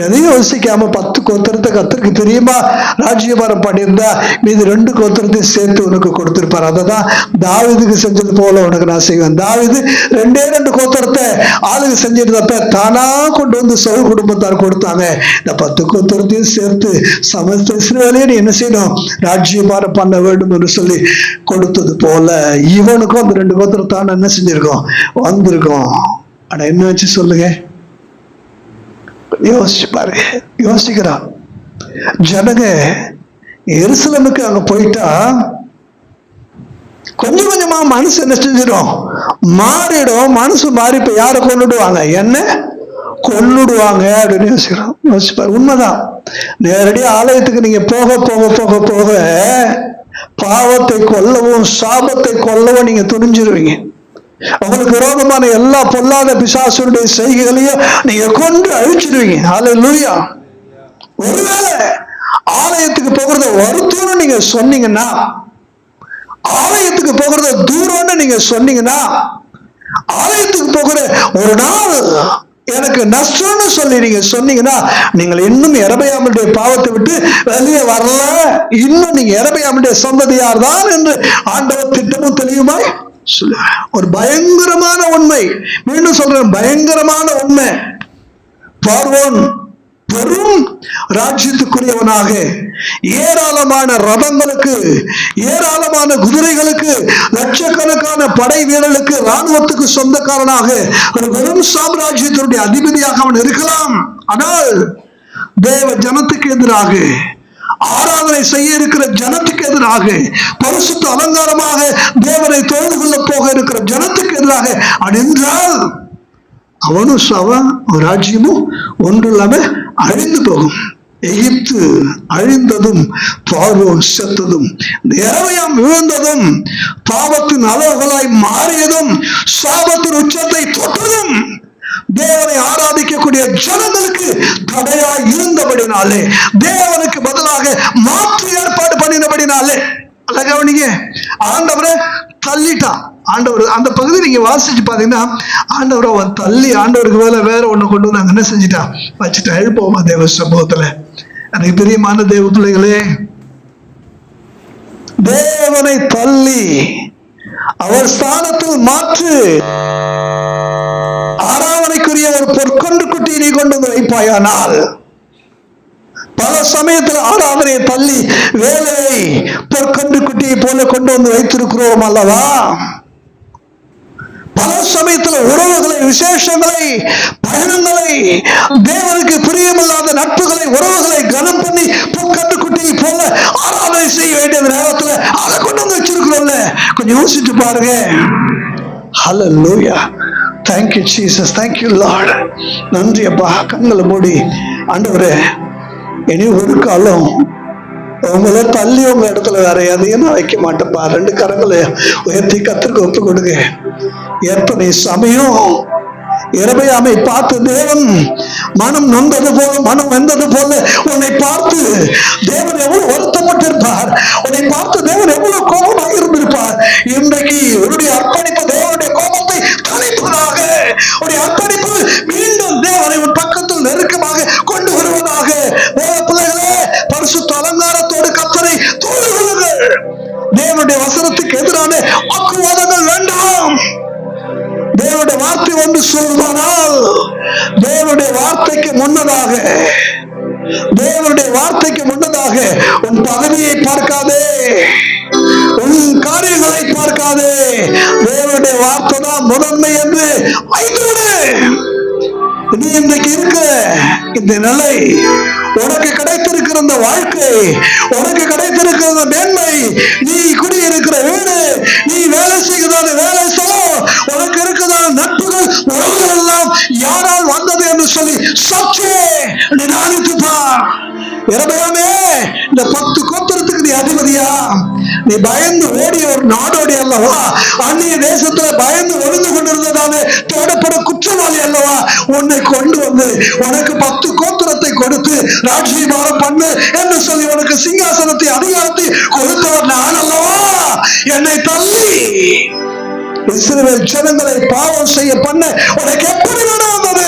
Speaker 2: எதையும் யோசிக்காம 10 கோத்திரத்தை கர்த்தருக்கு தெரியுமா ராஜ்யபாரம் பண்ணியிருந்தா மீது 2 கோத்திரத்தையும் சேர்த்து உனக்கு கொடுத்திருப்பார். அதை தான் தாவீதுக்கு செஞ்சது போல உனக்கு நான் செய்வேன். தாவீது 2 கோத்திரத்தை ஆளுக்கு செஞ்சிருந்தப்ப தானா கொண்டு வந்து சவுல் குடும்பத்தார் கொடுத்தாங்க. இந்த 10 கோத்திரத்தையும் சேர்த்து சமஸ்த இஸ்ரவேலையும் நீ என்ன செய்யணும், ராஜ்யபாரம் பண்ண வேண்டும் என்று சொல்லி கொடுத்தது போல இவனுக்கும் அந்த 2 கோத்திரத்தான என்ன செஞ்சிருக்கோம், வந்திருக்கோம். ஆனா என்ன வச்சு சொல்லுங்க, யோசிச்சு பாருங்க. யோசிக்கிறான். ஜனங்க எருசலேமுக்கு அங்க போயிட்டா கொஞ்சம் கொஞ்சமா மனசு என்ன செஞ்சிடும், மாறிடும். மனசு மாறி இப்ப யாரை கொண்டுடுவாங்க, என்ன கொன்னுடுவாங்க அப்படின்னு யோசிக்கிறோம். யோசிச்சு பாரு, உண்மைதான். நேரடியா ஆலயத்துக்கு நீங்க போக போக போக போக பாவத்தை கொல்லவும் சாபத்தை கொல்லவும் நீங்க துணிஞ்சிருவீங்க. உங்களுக்கு விரோதமான எல்லா பொல்லாத பிசாசுடைய செய்கைகளையும் நீங்க கொண்டு அழிச்சிடுவீங்க. ஹல்லேலூயா. ஒருவேளை ஆலயத்துக்கு போகிறத வருத்தம்னு நீங்க சொன்னீங்கன்னா, ஆலயத்துக்கு போகிறத தூரம்னு நீங்க சொன்னீங்கன்னா, ஆலயத்துக்கு போகிற ஒரு நாள் எனக்கு நஷ்டம்னு சொல்லி நீங்க சொன்னீங்கன்னா, நீங்கள் இன்னும் எரபயாமுடைய பாவத்தை விட்டு வெளியே வரல, இன்னும் நீங்க எரபயாமுடைய சந்ததியார் தான் என்று ஆண்டவர் திட்டமும் தெளிவுமாய் சொல்ல. ஒரு பயங்கரமான உண்மை, மீண்டும் சொல்றேன், பயங்கரமான உண்மை. பார்வோன் பெரும் ராஜ்யத்துக்குரியவனாக ஏராளமான ரதங்களுக்கு, ஏராளமான குதிரைகளுக்கு, லட்சக்கணக்கான படை வீரர்களுக்கு, ராணுவத்துக்கு சொந்தக்காரனாக ஒரு பெரும் சாம்ராஜ்யத்தினுடைய அதிபதியாக அவன் இருக்கலாம். ஆனால் தேவ ஜனத்துக்கு எதிராக, ஆராதனை செய்ய இருக்கிற ஜனத்துக்கு எதிராக, பரிசுத்த அலங்காரமாக தேவனை தொழுது கொள்ள போக இருக்கிற ஜனத்துக்கு எதிராக அணிந்தால் அவனும் அவன் ராஜ்யமும் ஒன்று இல்லாம அழிந்து போகும். எகிப்து அழிந்ததும், பார்வோன் செத்ததும், தேவயாம் விழுந்ததும், பாவத்தின் அளவுகளாய் மாறியதும், சாபத்தின் உச்சத்தை தொட்டதும், தேவனை ஆராதிக்கக்கூடிய ஜனங்களுக்கு தடையாய் இருந்தபடினாலே, தேவனுக்கு பதிலாக மாற்று ஏற்பாடு பண்ணினபடினாலே, கவனிங்க, ஆண்டவரை தள்ளிட்டான். ஆண்டவர் அந்த பகுதி நீங்க வாசிச்சு பாத்தீங்கன்னா, ஆண்டவர் அவன் தள்ளி ஆண்டவருக்கு வேற ஒண்ணு கொண்டு வந்து அங்க என்ன செஞ்சுட்டான், வச்சுட்டான். எழுப்போமா தேவ சமூகத்துல. எனக்கு பிரியமான தேவ பிள்ளைகளே, தேவனை தள்ளி அவர் ஸ்தானத்தில் மாற்று ஆராதனைக்குரிய ஒரு பொற்கொண்டு குட்டியை நீ கொண்டு வந்து வைப்பாயானால், பல சமயத்தில் ஆராதனையை தள்ளி வேலையை பொற்கொண்டு குட்டியை போல கொண்டு வந்து வைத்திருக்கிறோம் அல்லவா? பல சமயத்தில் உறவுகளை, விசேஷங்களை, பயணங்களை, தேவனுக்கு பிரியமில்லாத நட்புகளை, உறவுகளை கனம் பண்ணி பொற்கொண்டு குட்டியை போல ஆராதனை செய்ய வேண்டிய நேரத்தில் அதை கொண்டு வந்து வச்சிருக்கிறோம்ல. கொஞ்சம் யோசிச்சு பாருங்க. ஹல்லேலூயா. Thank you Jesus. Thank you Lord. நன்றி அப்பா. கண்களை மூடி, ஆண்டவரே, இனி ஒரு காலம் உங்களை தள்ளி உங்க இடத்துல வேற எதையும் நான் வைக்க மாட்டேன்ப்பா. ரெண்டு கரங்களை உயர்த்தி கர்த்தருக்கு ஒப்பு கொடுங்க. எத்தனை சமயம் இரபெயாமை பார்த்து தேவன் மனம் நொந்தது போல, மனம் வெந்தது போல உன்னை பார்த்து தேவன் எவ்வளவு வருத்தப்பட்டிருப்பார், உன்னை பார்த்து தேவன் எவ்வளவு கோபமாக இருந்திருப்பார். இன்றைக்கு உன்னுடைய அர்ப்பணிப்பு தேவனுடைய கோபத்தை தணிப்பதாக, உன்னுடைய அர்ப்பணிப்பு மீண்டும் தேவனை உன் பக்கத்தில் நெருக்கமாக கொண்டு வருவதாக. தேவ பிள்ளைகளே, பரிசுத்த அலங்காரத்தோடு கர்த்தரை தொழுது கொள்ளுங்கள். தேவனுடைய வசனத்துக்கு எதிரான வாக்குவாதங்கள் வேண்டாம். தேவனுடைய வார்த்தை ஒன்று சொல்வானால், தேவனுடைய வார்த்தைக்கு முன்னதாக, தேவனுடைய வார்த்தைக்கு முன்னதாக உன் பதவியை பார்க்காதே, உன் காரியங்களை பார்க்காதே. தேவனுடைய வார்த்தை தான் முதன்மை என்று வைத்துவிடு. நீ இன்றைக்கு இருக்கிற இந்த நிலை, உனக்கு கிடைத்திருக்கிற இந்த வாழ்க்கை, உனக்கு கிடைத்திருக்கிற இந்த மேன்மை, நீ குடியிருக்கிற வீடு, நீ வேலை செய்கிறதான வேலை ஸ்தலம், உனக்கு இருக்கிறதான நட்புகள், உறவுகள் எல்லாம் யாரால் வந்தது என்று சொல்லி சற்றே நீ நினைத்துப்பா. இரபெயாமே, இந்த 10 கோத்திரத்துக்கு நீ அதிபதியா? நீ பயந்து ஓடிய ஒரு நாடோடி அல்லவா? அந்நிய தேசத்துல பயந்து ஒளிந்து கொண்டிருந்ததாலே தேடப்பட குற்றவாளி அல்லவா? உன்னை கொண்டு வந்து உனக்கு 10 கோத்திரத்தை கொடுத்து ராஜ்யபாரம் பண்ணு என்று சொல்லி உனக்கு சிங்காசனத்தை, அதிகாரத்தை கொடுத்தவர் நான் அல்லவா? என்னை தள்ளி இஸ்ரவேல் ஜனங்களை பாவம் செய்ய பண்ண உனக்கு எப்படி நட வந்தது?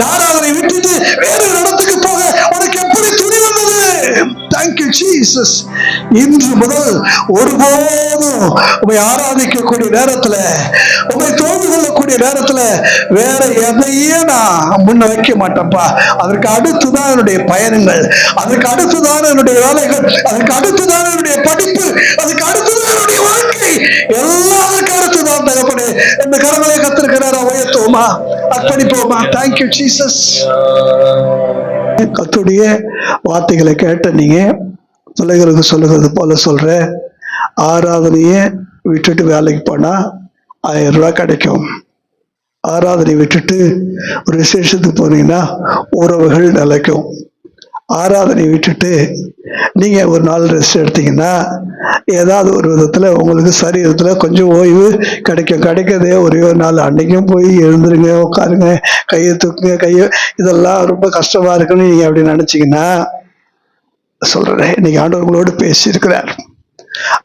Speaker 2: நான் அதனை விட்டுட்டு வேறு இடத்துக்கு போக உனக்கு எப்படி துணி வந்தது? Thank you Jesus. இன்று முதல் ஒருபோதும் உம்மை ஆராதிக்கக்கூடிய நேரத்துல, உம்மை தொழுது கொள்ளக்கூடிய நேரத்துல வேற எதையே நான் முன்ன வைக்க மாட்டேன்ப்பா. அதற்கு அடுத்துதான் என்னுடைய பயணங்கள், அதற்கு அடுத்துதான் என்னுடைய வேலைகள், அதற்கு அடுத்துதான் என்னுடைய படிப்பு, அதுக்கு அடுத்துதான் என்னுடைய வாழ்க்கை, எல்லாத்துக்கும் அடுத்துதான் தகப்பனே. இந்த கரங்களை கத்திருக்கிறாரா உயர்த்துவோமா, அர்ப்பணிப்போமா. Thank you Jesus. கர்த்தருடைய வார்த்தைகளை கேட்ட நீங்க பிள்ளைகளுக்கு சொல்லுகிறது போல சொல்ற, ஆராதனையை விட்டுட்டு வேலைக்கு போனா 1000 ரூபாய் கிடைக்கும். ஆராதனை விட்டுட்டு ஒரு விசேஷத்துக்கு போனீங்கன்னா உறவுகள் நிலைக்கும். ஆராதனை விட்டுட்டு நீங்க ஒரு நாள் ரெஸ்ட் எடுத்தீங்கன்னா ஏதாவது ஒரு விதத்துல உங்களுக்கு சரீரத்துல கொஞ்சம் ஓய்வு கிடைக்கும். கிடைக்கிறதே ஒரே ஒரு நாள். அன்னைக்கும் போய் எழுந்துருங்க, உட்காருங்க, கையை தூக்குங்க, கையை, இதெல்லாம் ரொம்ப கஷ்டமா இருக்குன்னு நீங்க அப்படி நினைச்சீங்கன்னா, சொல்றேன், இன்னைக்கு ஆண்டவர் உங்களோடு பேசியிருக்கிறார்.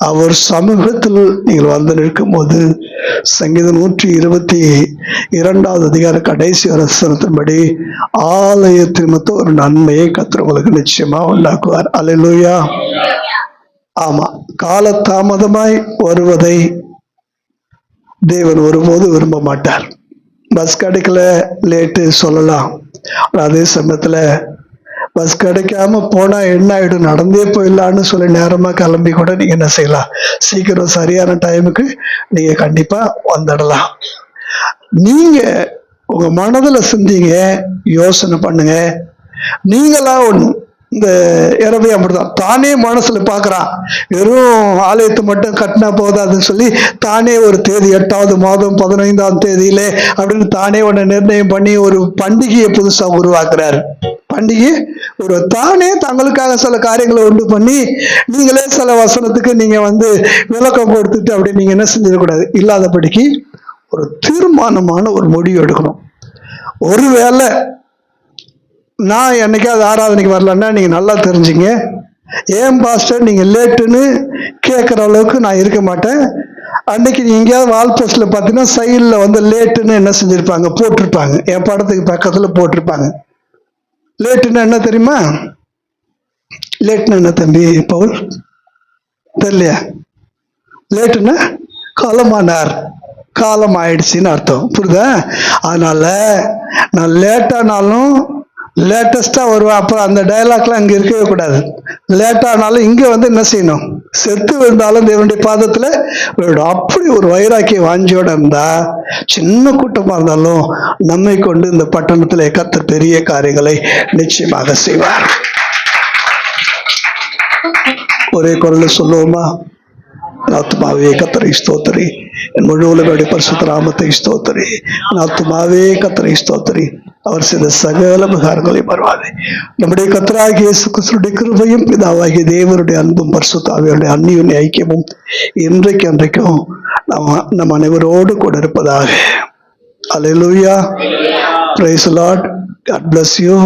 Speaker 2: அவர் சமூகத்தில் நீங்கள் வந்து நிற்கும் போது சங்கீதம் 122 அதிகார கடைசி வசனத்தின்படி ஆலயத்தின் மொத்தம் ஒரு நன்மையை கர்த்தர் உங்களுக்கு நிச்சயமா உண்டாக்குவார். அல்லேலூயா. ஆமா, காலதாமதமாய் வருவதை தேவன் ஒருபோது விரும்ப மாட்டார். பஸ் கிடைக்கல, லேட்டு சொல்லலாம். அதே சமயத்துல பஸ் கிடைக்காம போனா என்ன ஆயிடும், நடந்தே போயிடலான்னு சொல்லி நேரமா கிளம்பி கூட நீங்க என்ன செய்யலாம், சீக்கிரம் சரியான டைமுக்கு நீங்க கண்டிப்பா வந்துடலாம். நீங்க உங்க மனதுல சிந்திங்க, யோசனை பண்ணுங்க. நீங்களா ஒண்ணு இந்த இரவே அப்படிதான், தானே மனசுல பாக்குறான். வெறும் ஆலயத்தை மட்டும் கட்டினா போதாதுன்னு சொல்லி தானே ஒரு தேதி 8வது மாதம் 15ஆம் தேதியிலே அப்படின்னு தானே ஒண்ணு நிர்ணயம் பண்ணி ஒரு பண்டிகையை புதுசா உருவாக்குறாரு. பண்டிகை ஒரு தானே தங்களுக்காக சில காரியங்களை உண்டு பண்ணி, நீங்களே சில வசனத்துக்கு நீங்க விளக்கம் கொடுத்துட்டு அப்படி நீங்க என்ன செஞ்சிடக்கூடாது. இல்லாதபடிக்கு ஒரு தீர்மானமான ஒரு முடிவு எடுக்கணும். ஒருவேளை நான் என்னைக்காவது ஆராதனைக்கு வரலன்னா நீங்க நல்லா தெரிஞ்சுங்க, ஏன் பாஸ்டர் நீங்க லேட்டுன்னு கேட்குற அளவுக்கு நான் இருக்க மாட்டேன். அன்னைக்கு நீங்க எங்கேயாவது வால் போஸ்ட்ல பார்த்தீங்கன்னா சைடில் லேட்டுன்னு என்ன செஞ்சிருப்பாங்க, போட்டிருப்பாங்க. என் படத்துக்கு பக்கத்துல போட்டிருப்பாங்க. லேட்டுன்னு என்ன தெரியுமா? லேட்டுன்னு என்ன தம்பி பவுல் தெரியலையா? லேட்டுன்னா காலமானார், காலம் ஆயிடுச்சுன்னு அர்த்தம். புரியுதா? அதனால நான் லேட்டானாலும் லேட்டஸ்டா வருவேன். அப்புறம் அந்த டைலாக்லாம் அங்க இருக்கவே கூடாது. லேட்டானாலும் இங்க என்ன செய்யணும், செத்து விழுந்தாலும் தேவனுடைய பாதத்துல விழுடும். அப்படி ஒரு வைராக்கிய வாஞ்சியோட இருந்தா சின்ன கூட்டமா இருந்தாலும் நம்மை கொண்டு இந்த பட்டணத்துல கர்த்தர் பெரிய காரியங்களை நிச்சயமாக செய்வார். ஒரே குரல்ல சொல்லுவோமா? ஆத்மாவே கர்த்தரை ஸ்தோத்திரி, என் முழு உலகோடைய பரிசுத்த நாமத்தை ஸ்தோத்திரி. ஆத்மாவே கர்த்தரை ஸ்தோத்திரி, அவர் செய்த சகல உபகாரங்களை மறவாதே. நம்முடைய கர்த்தராகிய இயேசு கிறிஸ்துவின் கிருபையும் பிதாவாகிய தேவனுடைய அன்பும் பரிசுத்த ஆவியானவருடைய அந்நியுடைய ஐக்கியமும் இன்றைக்கு அன்றைக்கும் நம் அனைவரோடு கூட இருப்பதாக. Hallelujah. Praise the Lord. God bless you.